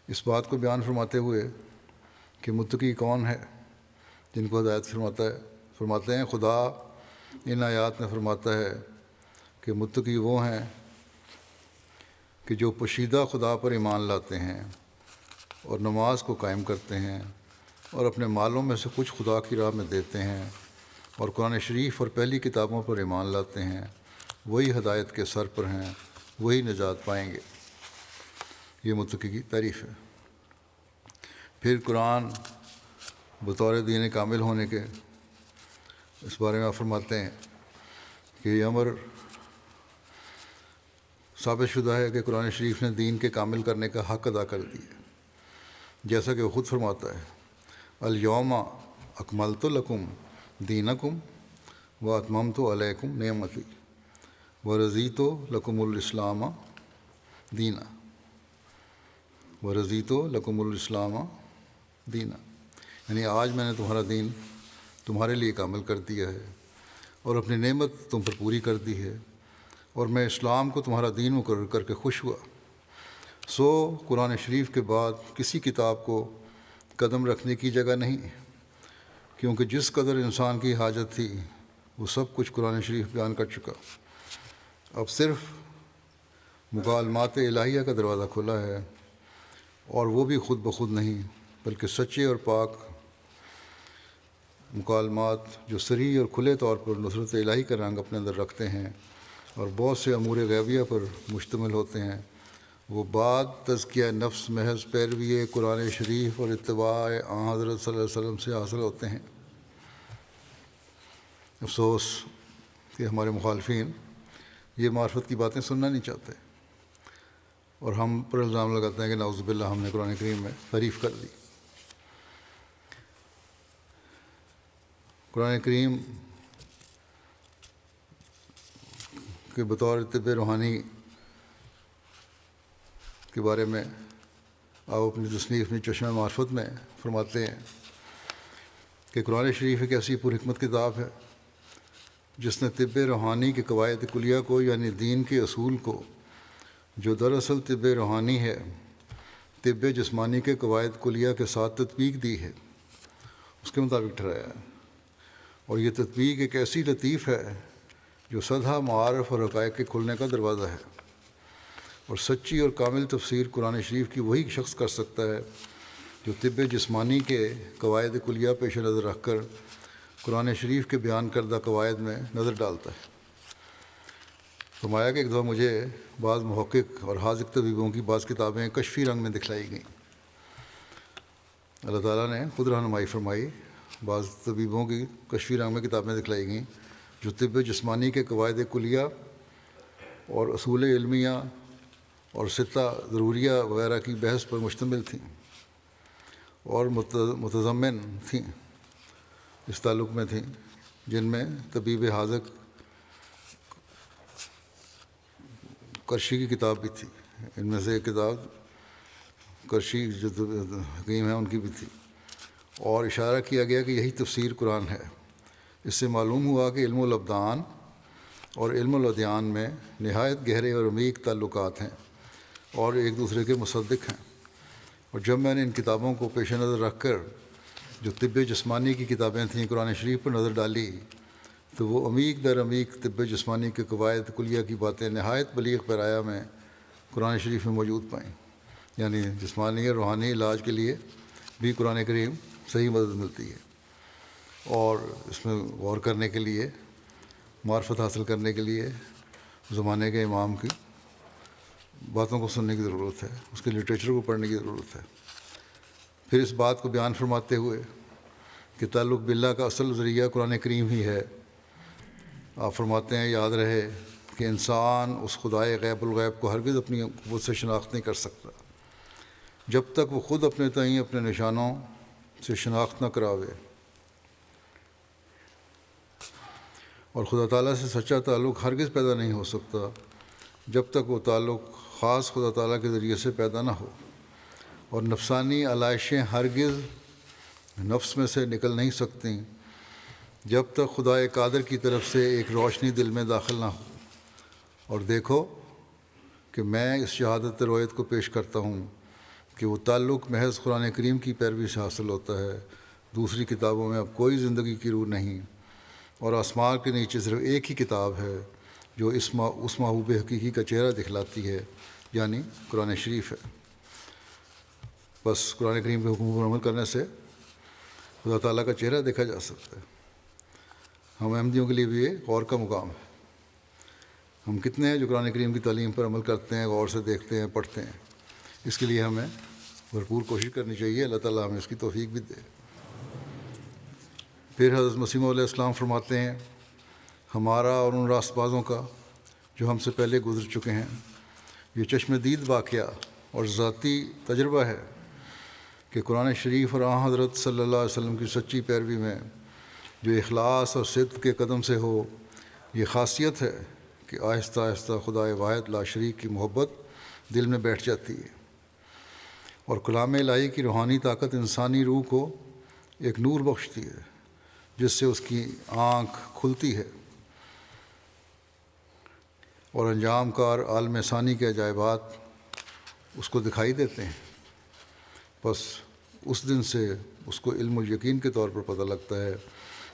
اس بات کو بیان فرماتے ہوئے کہ متقی کون ہے جن کو ہدایت فرماتے ہیں، خدا ان آیات میں فرماتا ہے کہ متقی وہ ہیں کہ جو پوشیدہ خدا پر ایمان لاتے ہیں اور نماز کو قائم کرتے ہیں اور اپنے مالوں میں سے کچھ خدا کی راہ میں دیتے ہیں اور قرآن شریف اور پہلی کتابوں پر ایمان لاتے ہیں، وہی ہدایت کے سر پر ہیں، وہی نجات پائیں گے۔ یہ متقی کی تعریف ہے۔ پھر قرآن بطور دین کامل ہونے کے اس بارے میں آپ فرماتے ہیں کہ یہ امر ثابت شدہ ہے کہ قرآن شریف نے دین کے کامل کرنے کا حق ادا کر دیا، جیسا کہ وہ خود فرماتا ہے، الیوم اکملت لکم دینکم واتممت علیکم نعمتی ورضیت لکم الاسلام دینا دینا، یعنی آج میں نے تمہارا دین تمہارے لیے کامل کر دیا ہے اور اپنی نعمت تم پر پوری کر دی ہے، اور میں اسلام کو تمہارا دین مقرر کر کے خوش ہوا۔ سو قرآن شریف کے بعد کسی کتاب کو قدم رکھنے کی جگہ نہیں، کیونکہ جس قدر انسان کی حاجت تھی وہ سب کچھ قرآن شریف بیان کر چکا۔ اب صرف مکالمات الہیہ کا دروازہ کھلا ہے، اور وہ بھی خود بخود نہیں بلکہ سچے اور پاک مکالمات جو صریح اور کھلے طور پر نصرت الہی کا رنگ اپنے اندر رکھتے ہیں اور بہت سے امور غیبیہ پر مشتمل ہوتے ہیں، وہ بعد تزکیہ نفس محض پیروی قرآن شریف اور اتباع آن حضرت صلی اللہ علیہ وسلم سے حاصل ہوتے ہیں۔ افسوس کہ ہمارے مخالفین یہ معرفت کی باتیں سننا نہیں چاہتے، اور ہم پر الزام لگاتے ہیں کہ نعوذ باللہ ہم نے قرآن کریم میں تعریف کر دی۔ قرآن کریم کے بطور طب روحانی کے بارے میں آپ اپنی تصنیف میں چشمہ معرفت میں فرماتے ہیں کہ قرآن شریف ایک ایسی پرحکمت کتاب ہے جس نے طب روحانی کے قواعد کلیہ کو، یعنی دین کے اصول کو، جو دراصل طب روحانی ہے، طب جسمانی کے قواعد کلیہ کے ساتھ تطبیق دی ہے، اس کے مطابق ٹھہرایا ہے۔ اور یہ تطبیق ایک ایسی لطیف ہے جو سدھا معارف اور حقائق کے کھلنے کا دروازہ ہے، اور سچی اور کامل تفسیر قرآن شریف کی وہی شخص کر سکتا ہے جو طب جسمانی کے قواعد کلیہ پیش نظر رکھ کر قرآن شریف کے بیان کردہ قواعد میں نظر ڈالتا ہے۔ فرمایا کہ ایک دفعہ مجھے بعض محقق اور حاذق طبیبوں کی بعض کتابیں کشفی رنگ میں دکھلائی گئیں۔ اللہ تعالیٰ نے خود رہنمائی فرمائی، بعض طبیبوں کی کشفی رنگ میں کتابیں دکھلائی گئیں جو طب جسمانی کے قواعد کلیہ اور اصول علمیہ اور ستہ ضروریہ وغیرہ کی بحث پر مشتمل تھیں اور متضمن تھیں، اس تعلق میں تھیں، جن میں طبیب حاذق کرشی کی کتاب بھی تھی۔ ان میں سے ایک کتاب کرشی جو حکیم ہیں ان کی بھی تھی، اور اشارہ کیا گیا کہ یہی تفسیر قرآن ہے۔ اس سے معلوم ہوا کہ علم الابدان اور علم الادیان میں نہایت گہرے اور عمیق تعلقات ہیں اور ایک دوسرے کے مصدق ہیں۔ اور جب میں نے ان کتابوں کو پیش نظر رکھ کر جو طب جسمانی کی کتابیں تھیں قرآن شریف پر نظر ڈالی تو وہ عمیق در عمیق طب جسمانی کے قواعد کلیہ کی باتیں نہایت بلیغ پیرایا میں قرآن شریف میں موجود پائیں. یعنی جسمانی اور روحانی علاج کے لیے بھی قرآن کریم صحیح مدد ملتی ہے، اور اس میں غور کرنے کے لیے، معرفت حاصل کرنے کے لیے زمانے کے امام کی باتوں کو سننے کی ضرورت ہے، اس کے لٹریچر کو پڑھنے کی ضرورت ہے. پھر اس بات کو بیان فرماتے ہوئے کہ تعلق باللہ کا اصل ذریعہ قرآن کریم ہی ہے، آپ فرماتے ہیں یاد رہے کہ انسان اس خدائے غیب الغیب کو ہرگز اپنی قوت سے شناخت نہیں کر سکتا جب تک وہ خود اپنے تئیں اپنے نشانوں سے شناخت نہ کراوے، اور خدا تعالیٰ سے سچا تعلق ہرگز پیدا نہیں ہو سکتا جب تک وہ تعلق خاص خدا تعالیٰ کے ذریعے سے پیدا نہ ہو، اور نفسانی علائشیں ہرگز نفس میں سے نکل نہیں سکتیں جب تک خدا قادر کی طرف سے ایک روشنی دل میں داخل نہ ہو. اور دیکھو کہ میں اس شہادت رویت کو پیش کرتا ہوں کہ وہ تعلق محض قرآن کریم کی پیروی سے حاصل ہوتا ہے، دوسری کتابوں میں اب کوئی زندگی کی روح نہیں، اور آسمان کے نیچے صرف ایک ہی کتاب ہے جو اس محبوب حقیقی کا چہرہ دکھلاتی ہے، یعنی قرآن شریف ہے. بس قرآن کریم کے حکم پر عمل کرنے سے خدا تعالیٰ کا چہرہ دیکھا جا سکتا ہے. ہم احمدیوں کے لیے بھی یہ غور کا مقام ہے. ہم کتنے ہیں جو قرآن کریم کی تعلیم پر عمل کرتے ہیں، غور سے دیکھتے ہیں، پڑھتے ہیں. اس کے لیے ہمیں بھرپور کوشش کرنی چاہیے، اللہ تعالیٰ ہمیں اس کی توفیق بھی دے. پھر حضرت مسیح علیہ السلام فرماتے ہیں ہمارا اور ان راست بازوں کا جو ہم سے پہلے گزر چکے ہیں یہ چشم دید واقعہ اور ذاتی تجربہ ہے کہ قرآن شریف اور آن حضرت صلی اللہ علیہ وسلم کی سچی پیروی میں جو اخلاص اور صدق کے قدم سے ہو، یہ خاصیت ہے کہ آہستہ آہستہ خدائے واحد لا شریک کی محبت دل میں بیٹھ جاتی ہے، اور کلام الہی کی روحانی طاقت انسانی روح کو ایک نور بخشتی ہے جس سے اس کی آنکھ کھلتی ہے اور انجام کار عالم ثانی کے عجائبات اس کو دکھائی دیتے ہیں. بس اس دن سے اس کو علم الیقین کے طور پر پتہ لگتا ہے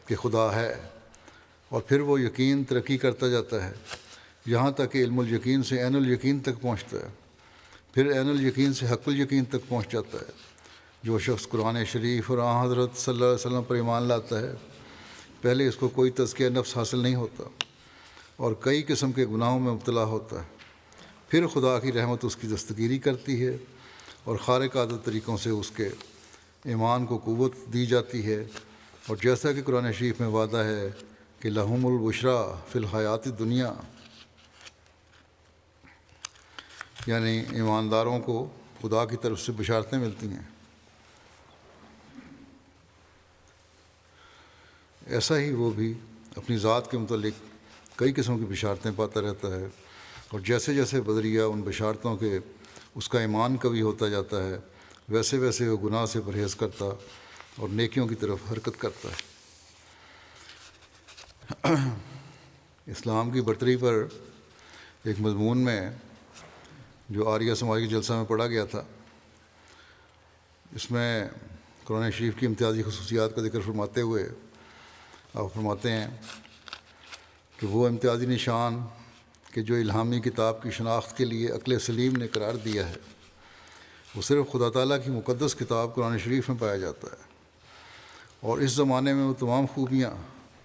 کہ خدا ہے، اور پھر وہ یقین ترقی کرتا جاتا ہے یہاں تک کہ علم الیقین سے عین الیقین تک پہنچتا ہے، پھر عین الیقین سے حق الیقین تک پہنچ جاتا ہے. جو شخص قرآن شریف اور آن حضرت صلی اللہ علیہ وسلم پر ایمان لاتا ہے پہلے اس کو کوئی تزکیہ نفس حاصل نہیں ہوتا اور کئی قسم کے گناہوں میں مبتلا ہوتا ہے، پھر خدا کی رحمت اس کی دستگیری کرتی ہے اور خارق عادت طریقوں سے اس کے ایمان کو قوت دی جاتی ہے. اور جیسا کہ قرآن شریف میں وعدہ ہے کہ لہم البشریٰ فی الحیات دنیا، یعنی ایمانداروں کو خدا کی طرف سے بشارتیں ملتی ہیں. ایسا ہی وہ بھی اپنی ذات کے متعلق کئی قسم کی بشارتیں پاتا رہتا ہے، اور جیسے جیسے بدریہ ان بشارتوں کے اس کا ایمان قوی ہوتا جاتا ہے ویسے ویسے وہ گناہ سے پرہیز کرتا اور نیکیوں کی طرف حرکت کرتا ہے. اسلام کی برتری پر ایک مضمون میں جو آریہ سماجی جلسہ میں پڑھا گیا تھا، اس میں قرآن شریف کی امتیازی خصوصیات کا ذکر فرماتے ہوئے آپ فرماتے ہیں کہ وہ امتیازی نشان کہ جو الہامی کتاب کی شناخت کے لیے عقل سلیم نے قرار دیا ہے وہ صرف خدا تعالیٰ کی مقدس کتاب قرآن شریف میں پایا جاتا ہے، اور اس زمانے میں وہ تمام خوبیاں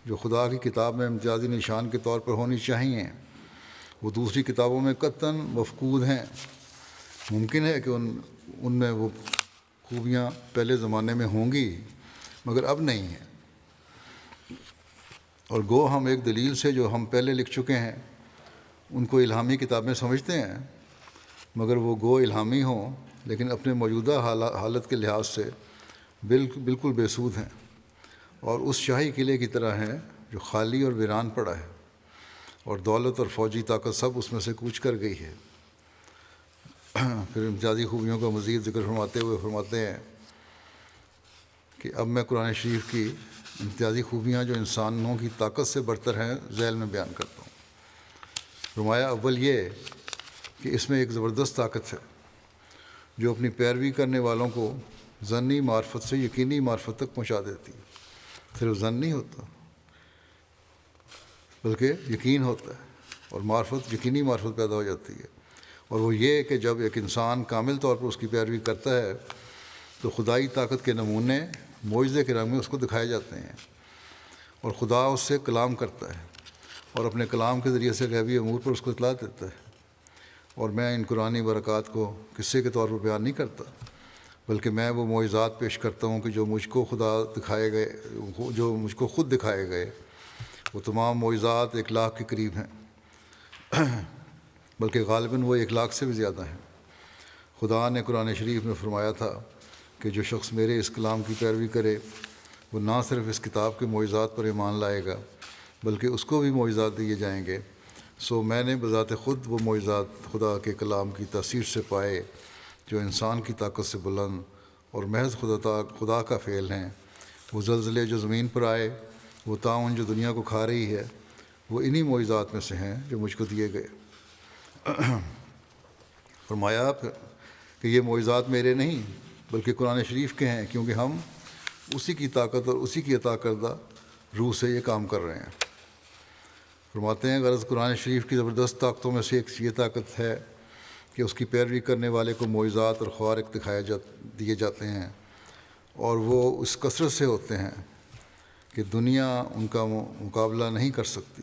جو خدا کی کتاب میں امتیازی نشان کے طور پر ہونی چاہیے وہ دوسری کتابوں میں قطعاً مفقود ہیں. ممکن ہے کہ ان میں وہ خوبیاں پہلے زمانے میں ہوں گی مگر اب نہیں ہیں، اور گو ہم ایک دلیل سے جو ہم پہلے لکھ چکے ہیں ان کو الہامی کتابیں سمجھتے ہیں، مگر وہ گو الہامی ہوں لیکن اپنے موجودہ حالت کے لحاظ سے بالکل بے سود ہیں، اور اس شاہی قلعے کی طرح ہیں جو خالی اور ویران پڑا ہے، اور دولت اور فوجی طاقت سب اس میں سے کوچ کر گئی ہے. پھر امتیازی خوبیوں کا مزید ذکر فرماتے ہوئے فرماتے ہیں کہ اب میں قرآن شریف کی امتیازی خوبیاں جو انسانوں کی طاقت سے برتر ہیں ذیل میں بیان کرتا ہوں. فرمایا اول یہ کہ اس میں ایک زبردست طاقت ہے جو اپنی پیروی کرنے والوں کو ظنی معرفت سے یقینی معرفت تک پہنچا دیتی ہے۔ صرف ظن نہیں ہوتا بلکہ یقین ہوتا ہے، اور معرفت یقینی معرفت پیدا ہو جاتی ہے۔ اور وہ یہ کہ جب ایک انسان کامل طور پر اس کی پیروی کرتا ہے تو خدائی طاقت کے نمونے معجزے کے رنگ میں اس کو دکھائے جاتے ہیں، اور خدا اس سے کلام کرتا ہے اور اپنے کلام کے ذریعے سے غیبی امور پر اس کو اطلاع دیتا ہے۔ اور میں ان قرآنی برکات کو قصے کے طور پر بیان نہیں کرتا، بلکہ میں وہ معجزات پیش کرتا ہوں کہ جو مجھ کو خود دکھائے گئے۔ وہ تمام معجزات 1,00,000 کے قریب ہیں، بلکہ غالباً وہ 1,00,000 سے بھی زیادہ ہیں۔ خدا نے قرآن شریف میں فرمایا تھا کہ جو شخص میرے اس کلام کی پیروی کرے وہ نہ صرف اس کتاب کے معجزات پر ایمان لائے گا بلکہ اس کو بھی معجزات دیے جائیں گے۔ سو میں نے بذات خود وہ معجزات خدا کے کلام کی تاثیر سے پائے جو انسان کی طاقت سے بلند اور محض خدا کا فعل ہیں۔ وہ زلزلے جو زمین پر آئے، وہ طاعون جو دنیا کو کھا رہی ہے، وہ انہی معجزات میں سے ہیں جو مجھ کو دیے گئے۔ فرمایا کہ یہ معجزات میرے نہیں بلکہ قرآن شریف کے ہیں، کیونکہ ہم اسی کی طاقت اور اسی کی عطا کردہ روح سے یہ کام کر رہے ہیں۔ فرماتے ہیں غرض قرآن شریف کی زبردست طاقتوں میں سے ایک یہ طاقت ہے کہ اس کی پیروی کرنے والے کو معجزات اور خوارق دیے جاتے ہیں، اور وہ اس کثرت سے ہوتے ہیں کہ دنیا ان کا مقابلہ نہیں کر سکتی۔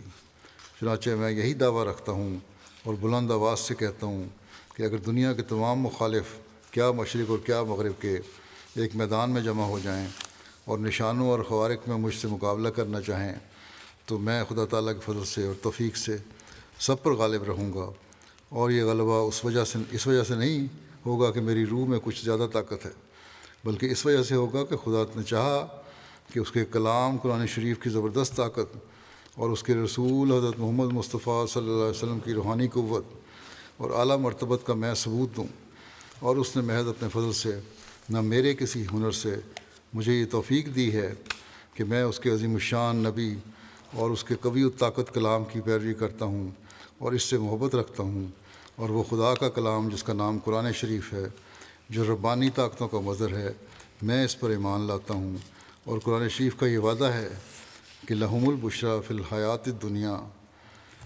چنانچہ میں یہی دعویٰ رکھتا ہوں اور بلند آواز سے کہتا ہوں کہ اگر دنیا کے تمام مخالف کیا مشرق اور کیا مغرب کے ایک میدان میں جمع ہو جائیں اور نشانوں اور خوارق میں مجھ سے مقابلہ کرنا چاہیں تو میں خدا تعالیٰ کے فضل سے اور توفیق سے سب پر غالب رہوں گا۔ اور یہ غلبہ اس وجہ سے نہیں ہوگا کہ میری روح میں کچھ زیادہ طاقت ہے، بلکہ اس وجہ سے ہوگا کہ خدا نے چاہا کہ اس کے کلام قرآن شریف کی زبردست طاقت اور اس کے رسول حضرت محمد مصطفیٰ صلی اللہ علیہ وسلم کی روحانی قوت اور اعلیٰ مرتبت کا میں ثبوت دوں۔ اور اس نے محض اپنے فضل سے نہ میرے کسی ہنر سے مجھے یہ توفیق دی ہے کہ میں اس کے عظیم الشان نبی اور اس کے قوی الطاقت کلام کی پیروی کرتا ہوں اور اس سے محبت رکھتا ہوں، اور وہ خدا کا کلام جس کا نام قرآن شریف ہے، جو ربانی طاقتوں کا مظہر ہے، میں اس پر ایمان لاتا ہوں۔ اور قرآن شریف کا یہ وعدہ ہے کہ لہم البشریٰ فی الحیات الدنیا،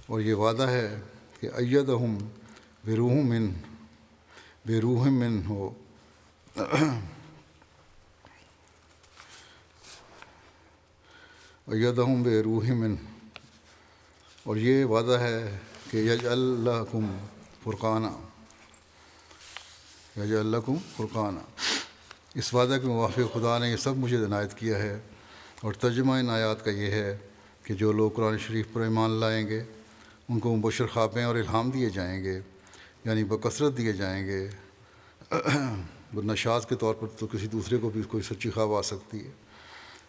اور یہ وعدہ ہے کہ ایدہم بروح من ہو ایدہم بروح من، اور یہ وعدہ ہے کہ یجعل لکم فرقانا، یجعل لکم فرقانا۔ اس وعدہ کے موافق خدا نے یہ سب مجھے عنایت کیا ہے، اور ترجمہ ان آیات کا یہ ہے کہ جو لوگ قرآن شریف پر ایمان لائیں گے ان کو مبشر خوابیں اور الہام دیے جائیں گے، یعنی بکثرت دیے جائیں گے۔ ورنہ شاذ کے طور پر تو کسی دوسرے کو بھی کوئی سچی خواب آ سکتی ہے،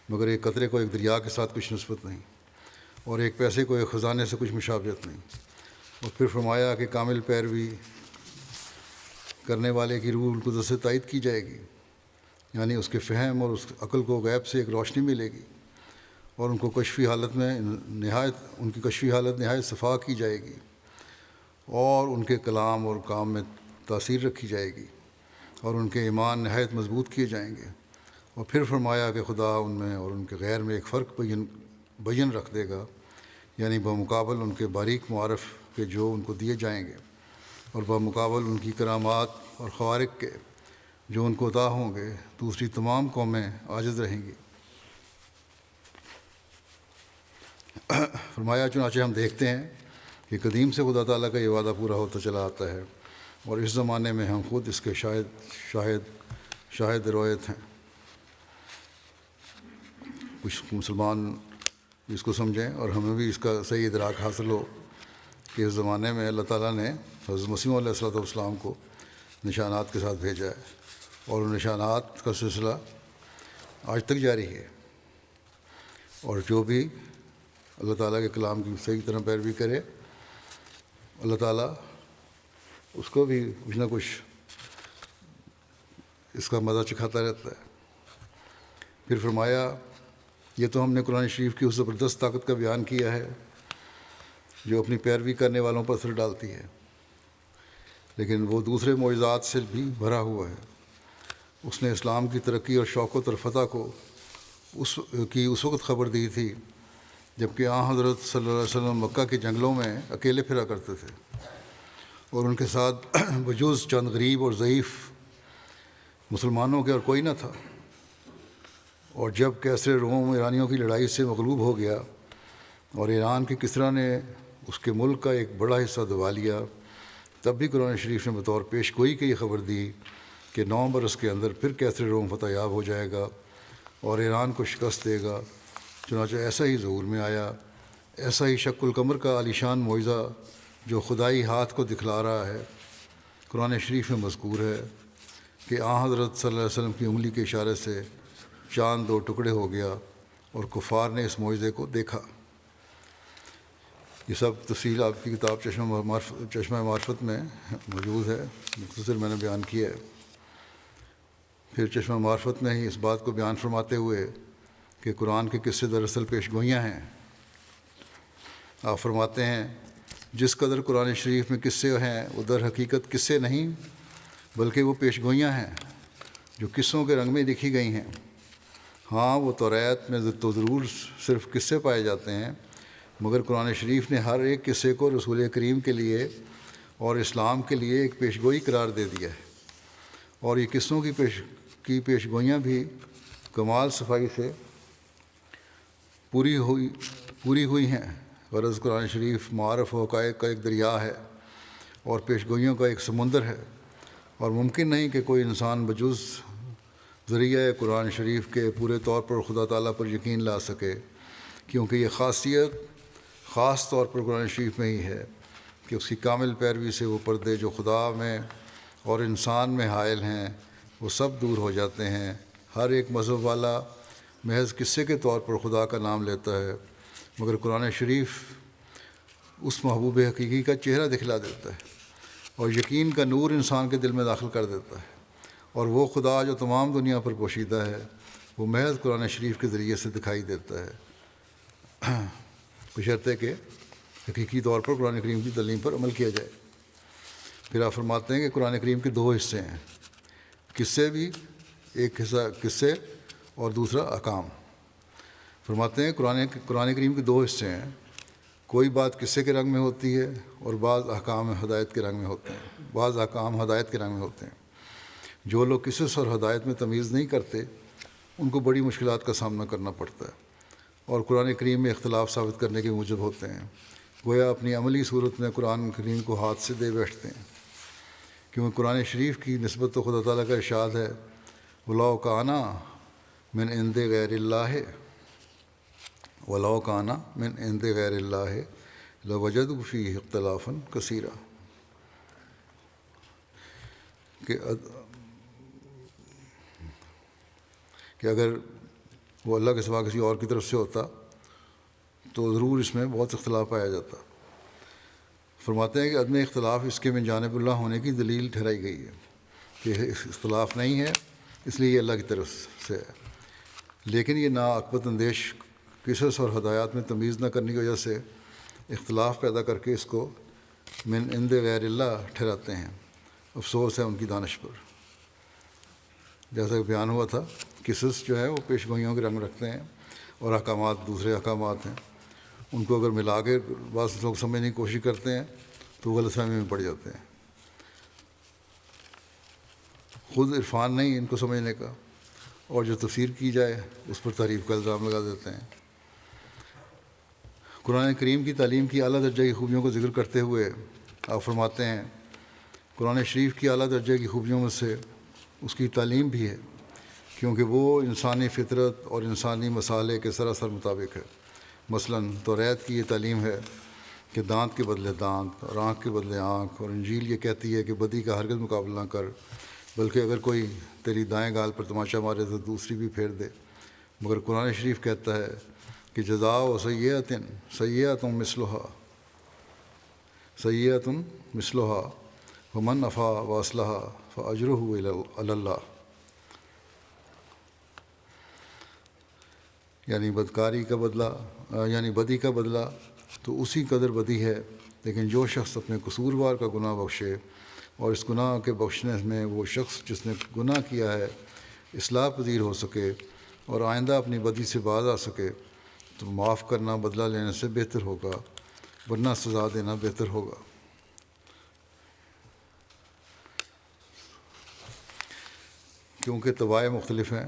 مگر ایک قطرے کو ایک دریا کے ساتھ کچھ نسبت نہیں، اور ایک پیسے کو ایک خزانے سے کچھ مشابہت نہیں۔ اور پھر فرمایا کہ کامل پیروی کرنے والے کی روح القدس سے تائید کی جائے گی، یعنی اس کے فہم اور اس عقل کو غیب سے ایک روشنی ملے گی، اور ان کی کشفی حالت نہایت صفا کی جائے گی، اور ان کے کلام اور کام میں تاثیر رکھی جائے گی، اور ان کے ایمان نہایت مضبوط کیے جائیں گے۔ اور پھر فرمایا کہ خدا ان میں اور ان کے غیر میں ایک فرق بین رکھ دے گا، یعنی بمقابل ان کے باریک معارف کے جو ان کو دیے جائیں گے، اور بمقابل ان کی کرامات اور خوارق کے جو ان کو عطا ہوں گے، دوسری تمام قومیں عاجز رہیں گی۔ فرمایا چنانچہ ہم دیکھتے ہیں کہ قدیم سے خدا تعالیٰ کا یہ وعدہ پورا ہوتا چلا آتا ہے، اور اس زمانے میں ہم خود اس کے شاہد روایت ہیں۔ کچھ مسلمان اس کو سمجھیں اور ہمیں بھی اس کا صحیح ادراک حاصل ہو کہ اس زمانے میں اللہ تعالیٰ نے حضرت مسیح علیہ الصلوۃ والسلام کو نشانات کے ساتھ بھیجا ہے، اور ان نشانات کا سلسلہ آج تک جاری ہے، اور جو بھی اللہ تعالیٰ کے کلام کی صحیح طرح پیروی کرے اللہ تعالیٰ اس کو بھی کچھ نہ کچھ اس کا مزہ چکھاتا رہتا ہے۔ پھر فرمایا یہ تو ہم نے قرآن شریف کی اس زبردست طاقت کا بیان کیا ہے جو اپنی پیروی کرنے والوں پر اثر ڈالتی ہے، لیکن وہ دوسرے معجزات سے بھی بھرا ہوا ہے۔ اس نے اسلام کی ترقی اور شوکت اور فتح کو اس وقت خبر دی تھی جب کہ حضرت صلی اللہ علیہ وسلم مکہ کے جنگلوں میں اکیلے پھرا کرتے تھے اور ان کے ساتھ بجوز چند غریب اور ضعیف مسلمانوں کے اور کوئی نہ تھا۔ اور جب کیسر روم ایرانیوں کی لڑائی سے مغلوب ہو گیا اور ایران کے کسریٰ نے اس کے ملک کا ایک بڑا حصہ دبا لیا، تب بھی قرآن شریف نے بطور پیش گوئی کے یہ خبر دی کہ 9 برس کے اندر پھر کیسر روم فتح یاب ہو جائے گا اور ایران کو شکست دے گا۔ چنانچہ ایسا ہی ظہور میں آیا، ایسا ہی شق القمر کا عالیشان معجزہ جو خدائی ہاتھ کو دکھلا رہا ہے قرآن شریف میں مذکور ہے کہ حضرت صلی اللہ علیہ وسلم کی انگلی کے اشارے سے چاند 2 ٹکڑے ہو گیا اور کفار نے اس معجزے کو دیکھا۔ یہ سب تفصیل آپ کی کتاب چشمہ معرفت میں موجود ہے، مختصر میں نے بیان کیا ہے۔ پھر چشمہ معرفت میں ہی اس بات کو بیان فرماتے ہوئے کہ قرآن کے قصے دراصل پیش گوئیاں ہیں، آپ فرماتے ہیں جس قدر قرآن شریف میں قصے ہیں وہ در حقیقت قصے نہیں بلکہ وہ پیش گوئیاں ہیں جو قصوں کے رنگ میں لکھی گئی ہیں۔ ہاں وہ توریت میں تو ضرور صرف قصے پائے جاتے ہیں، مگر قرآن شریف نے ہر ایک قصے کو رسول کریم کے لیے اور اسلام کے لیے ایک پیش گوئی قرار دے دیا ہے، اور یہ قصوں کی پیش گوئیاں بھی کمال صفائی سے پوری ہوئی ہیں۔ غرض قرآن شریف معارف و حقائق کا ایک دریا ہے اور پیش گوئیوں کا ایک سمندر ہے، اور ممکن نہیں کہ کوئی انسان بجز ذریعہ قرآن شریف کے پورے طور پر خدا تعالیٰ پر یقین لا سکے، کیونکہ یہ خاصیت خاص طور پر قرآن شریف میں ہی ہے کہ اس کی کامل پیروی سے وہ پردے جو خدا میں اور انسان میں حائل ہیں وہ سب دور ہو جاتے ہیں۔ ہر ایک مذہب والا محض قصے کے طور پر خدا کا نام لیتا ہے، مگر قرآن شریف اس محبوب حقیقی کا چہرہ دکھلا دیتا ہے اور یقین کا نور انسان کے دل میں داخل کر دیتا ہے، اور وہ خدا جو تمام دنیا پر پوشیدہ ہے وہ محض قرآن شریف کے ذریعے سے دکھائی دیتا ہے، بشرطے کہ حقیقی طور پر قرآن کریم کی تعلیم پر عمل کیا جائے۔ پھر آپ فرماتے ہیں کہ قرآن کریم کے 2 حصے ہیں، قصے بھی، ایک حصہ قصے اور دوسرا احکام۔ فرماتے ہیں قرآن کریم کے 2 حصے ہیں، کوئی بات قصے کے رنگ میں ہوتی ہے اور بعض احکام ہدایت کے رنگ میں ہوتے ہیں۔ جو لوگ قصص اور ہدایت میں تمیز نہیں کرتے ان کو بڑی مشکلات کا سامنا کرنا پڑتا ہے اور قرآن کریم میں اختلاف ثابت کرنے کے موجب ہوتے ہیں، گویا اپنی عملی صورت میں قرآن کریم کو ہاتھ سے دے بیٹھتے ہیں، کیونکہ قرآن شریف کی نسبت تو خدا تعالیٰ کا ارشاد ہے وَلَوْ كَانَ مِنْ عِنْدِ غَيْرِ اللَّهِ لَوَجَدُوا فِيهِ اخْتِلَافًا كَثِيرًا، کہ اگر وہ اللہ کے سوا کسی اور کی طرف سے ہوتا تو ضرور اس میں بہت اختلاف پایا جاتا۔ فرماتے ہیں کہ عدم اختلاف اس کے من جانب اللہ ہونے کی دلیل ٹھہرائی گئی ہے کہ اختلاف نہیں ہے، اس لیے یہ اللہ کی طرف سے ہے، لیکن یہ ناعاقبت اندیش قصص اور ہدایات میں تمیز نہ کرنے کی وجہ سے اختلاف پیدا کر کے اس کو من عند غیر اللہ ٹھہراتے ہیں۔ افسوس ہے ان کی دانش پر۔ جیسا کہ بیان ہوا تھا، قصص جو ہے وہ پیش گوئیوں کے رنگ رکھتے ہیں اور احکامات دوسرے احکامات ہیں، ان کو اگر ملا کے بعض لوگ سمجھنے کی کوشش کرتے ہیں تو غلط فہمی میں پڑ جاتے ہیں۔ خود عرفان نہیں ان کو سمجھنے کا، اور جو تفسیر کی جائے اس پر تعریف کا الزام لگا دیتے ہیں۔ قرآن کریم کی تعلیم کی اعلیٰ درجے کی خوبیوں کو ذکر کرتے ہوئے آپ فرماتے ہیں قرآن شریف کی اعلیٰ درجے کی خوبیوں میں سے اس کی تعلیم بھی ہے، کیونکہ وہ انسانی فطرت اور انسانی مسالے کے سراسر مطابق ہے۔ مثلاً توریت کی یہ تعلیم ہے کہ دانت کے بدلے دانت اور آنکھ کے بدلے آنکھ، اور انجیل یہ کہتی ہے کہ بدی کا ہرگز مقابلہ نہ کر، بلکہ اگر کوئی تیری دائیں گال پر تماچا مارے تو دوسری بھی پھیر دے۔ مگر قرآن شریف کہتا ہے کہ جزاء سیئۃ مثلھا ومن عفا واصلح فاجرہ علی اللہ، یعنی بدی کا بدلہ تو اسی قدر بدی ہے، لیکن جو شخص اپنے قصوروار کا گناہ بخشے اور اس گناہ کے بخشنے میں وہ شخص جس نے گناہ کیا ہے اصلاح پذیر ہو سکے اور آئندہ اپنی بدی سے باز آ سکے تو معاف کرنا بدلہ لینے سے بہتر ہوگا، ورنہ سزا دینا بہتر ہوگا۔ کیونکہ طبائع مختلف ہیں،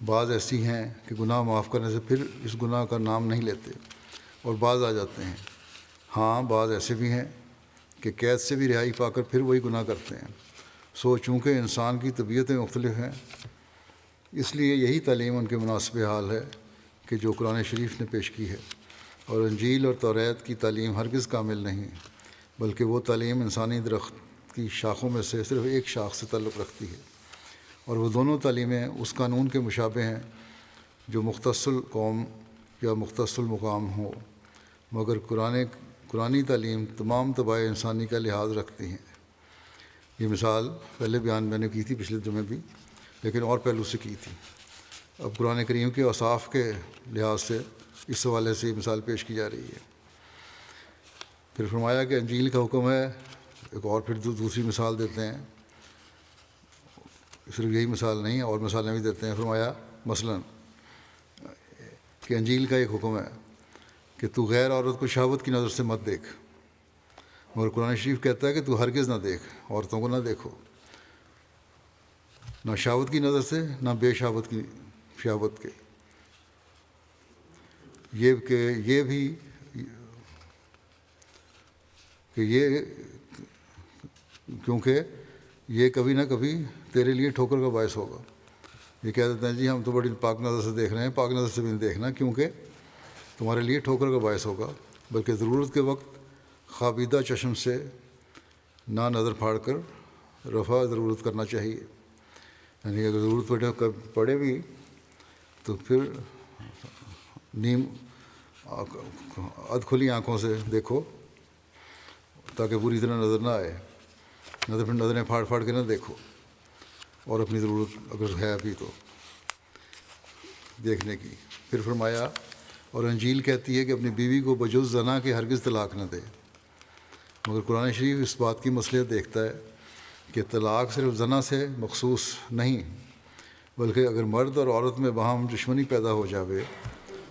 بعض ایسی ہیں کہ گناہ معاف کرنے سے پھر اس گناہ کا نام نہیں لیتے اور بعض آ جاتے ہیں۔ ہاں، بعض ایسے بھی ہیں کہ قید سے بھی رہائی پا کر پھر وہی گناہ کرتے ہیں۔ سو چونکہ انسان کی طبیعتیں مختلف ہیں، اس لیے یہی تعلیم ان کے مناسب حال ہے کہ جو قرآن شریف نے پیش کی ہے، اور انجیل اور توریت کی تعلیم ہرگز کامل نہیں، بلکہ وہ تعلیم انسانی درخت کی شاخوں میں سے صرف ایک شاخ سے تعلق رکھتی ہے، اور وہ دونوں تعلیمیں اس قانون کے مشابہ ہیں جو مختص القوم یا مختص المقام ہو، مگر قرآنی تعلیم تمام طبائع انسانی کا لحاظ رکھتی ہیں۔ یہ مثال پہلے بیان میں نے کی تھی پچھلے جمعے بھی، لیکن اور پہلو سے کی تھی۔ اب قرآن کریم کے اوصاف کے لحاظ سے اس حوالے سے یہ مثال پیش کی جا رہی ہے۔ پھر فرمایا کہ انجیل کا حکم ہے، ایک اور پھر دوسری مثال دیتے ہیں، صرف یہی مثال نہیں اور مثالیں بھی دیتے ہیں۔ فرمایا مثلاً کہ انجیل کا ایک حکم ہے کہ تو غیر عورت کو شہوت کی نظر سے مت دیکھ، مگر قرآن شریف کہتا ہے کہ تو ہرگز نہ دیکھ، عورتوں کو نہ دیکھو، نہ شہوت کی نظر سے نہ بے شہوت کی شہوت کے، یہ بھی کہ یہ کیونکہ یہ کبھی نہ کبھی تیرے لیے ٹھوکر کا باعث ہوگا۔ یہ کہہ دیتے ہیں جی ہم تو بڑی پاک نظر سے دیکھ رہے ہیں، پاک نظر سے بھی نہیں دیکھنا، کیونکہ تمہارے لیے ٹھوکر کا باعث ہوگا، بلکہ ضرورت کے وقت خوابیدہ چشم سے نہ نظر پھاڑ کر رفع ضرورت کرنا چاہیے۔ یعنی اگر ضرورت پڑے بھی تو پھر ادھ کھلی آنکھوں سے دیکھو تاکہ پوری طرح نظر نہ آئے، نظریں پھاڑ پھاڑ کے نہ دیکھو، اور اپنی ضرورت اگر ہے بھی تو دیکھنے کی۔ پھر فرمایا اور انجیل کہتی ہے کہ اپنی بیوی کو بجز زنا کے ہرگز طلاق نہ دے، مگر قرآن شریف اس بات کی مصلحت دیکھتا ہے کہ طلاق صرف زنا سے مخصوص نہیں، بلکہ اگر مرد اور عورت میں باہم دشمنی پیدا ہو جاوے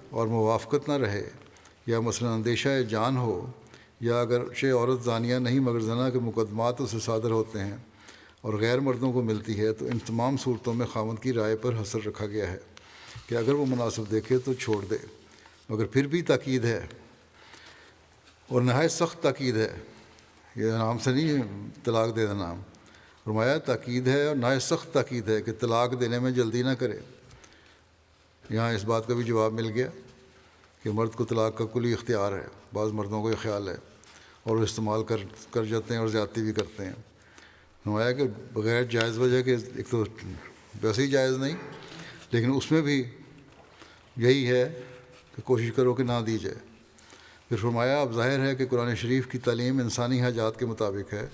اور موافقت نہ رہے، یا مثلا اندیشہ جان ہو، یا اگرچہ عورت زانیہ نہیں مگر زنا کے مقدمات اسے صادر ہوتے ہیں اور غیر مردوں کو ملتی ہے، تو ان تمام صورتوں میں خاوند کی رائے پر حصر رکھا گیا ہے کہ اگر وہ مناسب دیکھے تو چھوڑ دے، مگر پھر بھی تاکید ہے اور نہایت سخت تاکید ہے۔ یہ نام سے نہیں طلاق دے دینا، فرمایا تاکید ہے اور نہایت سخت تاکید ہے کہ طلاق دینے میں جلدی نہ کرے۔ یہاں اس بات کا بھی جواب مل گیا کہ مرد کو طلاق کا کلی اختیار ہے، بعض مردوں کو یہ خیال ہے اور وہ استعمال کر جاتے ہیں اور زیادتی بھی کرتے ہیں۔ فرمایا کہ بغیر جائز وجہ کے، ایک تو ویسے ہی جائز نہیں، لیکن اس میں بھی یہی ہے کہ کوشش کرو کہ نہ دی جائے۔ پھر فرمایا اب ظاہر ہے کہ قرآن شریف کی تعلیم انسانی حاجات کے مطابق ہے،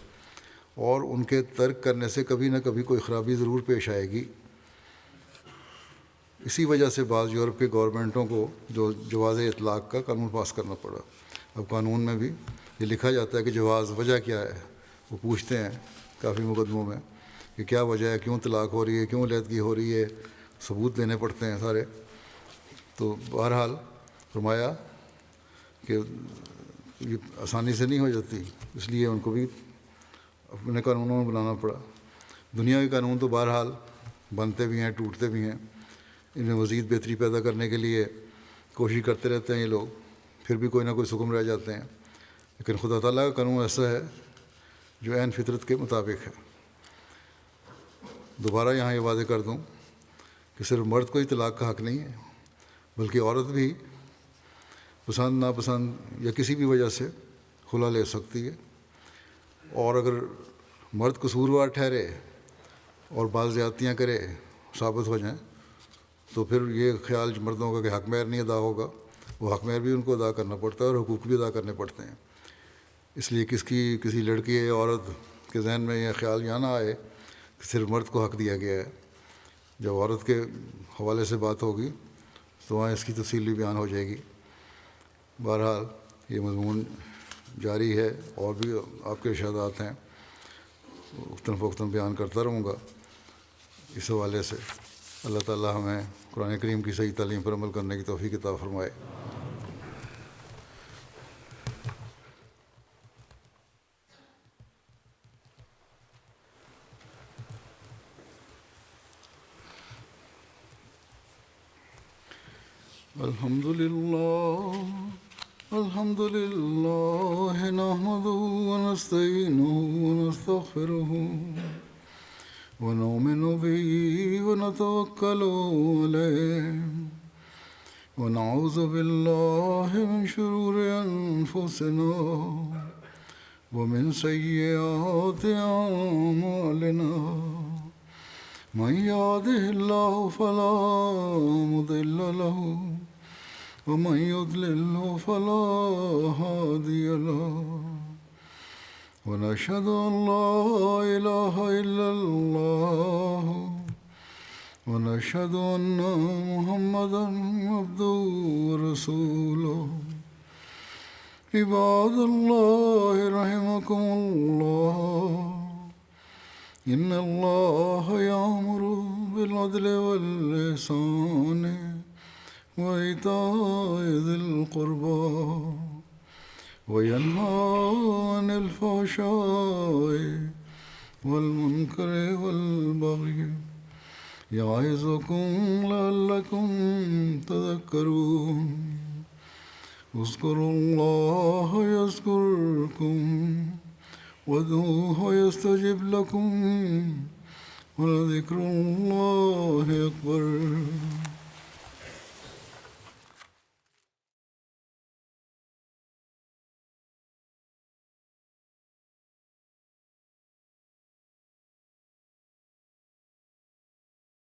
اور ان کے ترک کرنے سے کبھی نہ کبھی کوئی خرابی ضرور پیش آئے گی۔ اسی وجہ سے بعض یورپ کے گورنمنٹوں کو جو جواز اطلاق کا قانون پاس کرنا پڑا۔ اب قانون میں بھی یہ لکھا جاتا ہے کہ جواز وجہ کیا ہے، وہ پوچھتے ہیں کافی مقدموں میں کہ کیا وجہ ہے، کیوں طلاق ہو رہی ہے، کیوں علیحدگی ہو رہی ہے، ثبوت دینے پڑتے ہیں سارے۔ تو بہرحال فرمایا کہ یہ آسانی سے نہیں ہو جاتی، اس لیے ان کو بھی اپنے قانونوں میں بنانا پڑا۔ دنیا کے قانون تو بہرحال بنتے بھی ہیں، ٹوٹتے بھی ہیں، ان میں مزید بہتری پیدا کرنے کے لیے کوشش کرتے رہتے ہیں یہ لوگ، پھر بھی کوئی نہ کوئی سکم رہ جاتے ہیں۔ لیکن خدا تعالیٰ کا قانون ایسا ہے جو عین فطرت کے مطابق ہے۔ دوبارہ یہاں یہ واضح کر دوں کہ صرف مرد کو ہی طلاق کا حق نہیں ہے، بلکہ عورت بھی پسند ناپسند یا کسی بھی وجہ سے خلا لے سکتی ہے، اور اگر مرد قصوروار ٹھہرے اور بعض زیادتیاں کرے ثابت ہو جائیں تو پھر یہ خیال مردوں کا کہ حق مہر نہیں ادا ہوگا، وہ حق مہر بھی ان کو ادا کرنا پڑتا ہے اور حقوق بھی ادا کرنے پڑتے ہیں۔ اس لیے کسی لڑکی یا عورت کے ذہن میں یہ خیال یہاں نہ آئے کہ صرف مرد کو حق دیا گیا ہے۔ جب عورت کے حوالے سے بات ہوگی تو وہاں اس کی تفصیل بھی بیان ہو جائے گی۔ بہرحال یہ مضمون جاری ہے اور بھی آپ کے ارشادات ہیں۔ وقتاً فوقتاً بیان کرتا رہوں گا اس حوالے سے۔ اللہ تعالیٰ ہمیں قرآن کریم کی صحیح تعلیم پر عمل کرنے کی توفیق عطا فرمائے۔ الحمد لله نحمده ونستعينه ونستغفره ونؤمن به ونتوكل عليه ونعوذ بالله من شرور أنفسنا ومن سيئات أعمالنا من يهده الله فلا مضل له ومن يضلله فلا هادي له ونشهد أن لا إله إلا الله ونشهد أن محمدا عبده ورسوله عباد الله رحمكم الله إن الله يأمر بالعدل والإحسان وإيتاء ذي القربى وينهى عن الفحشاء والمنكر والبغي يعظكم لعلكم تذكرون اذكروا الله يذكركم وادعوه يستجب لكم ولذكر الله أكبر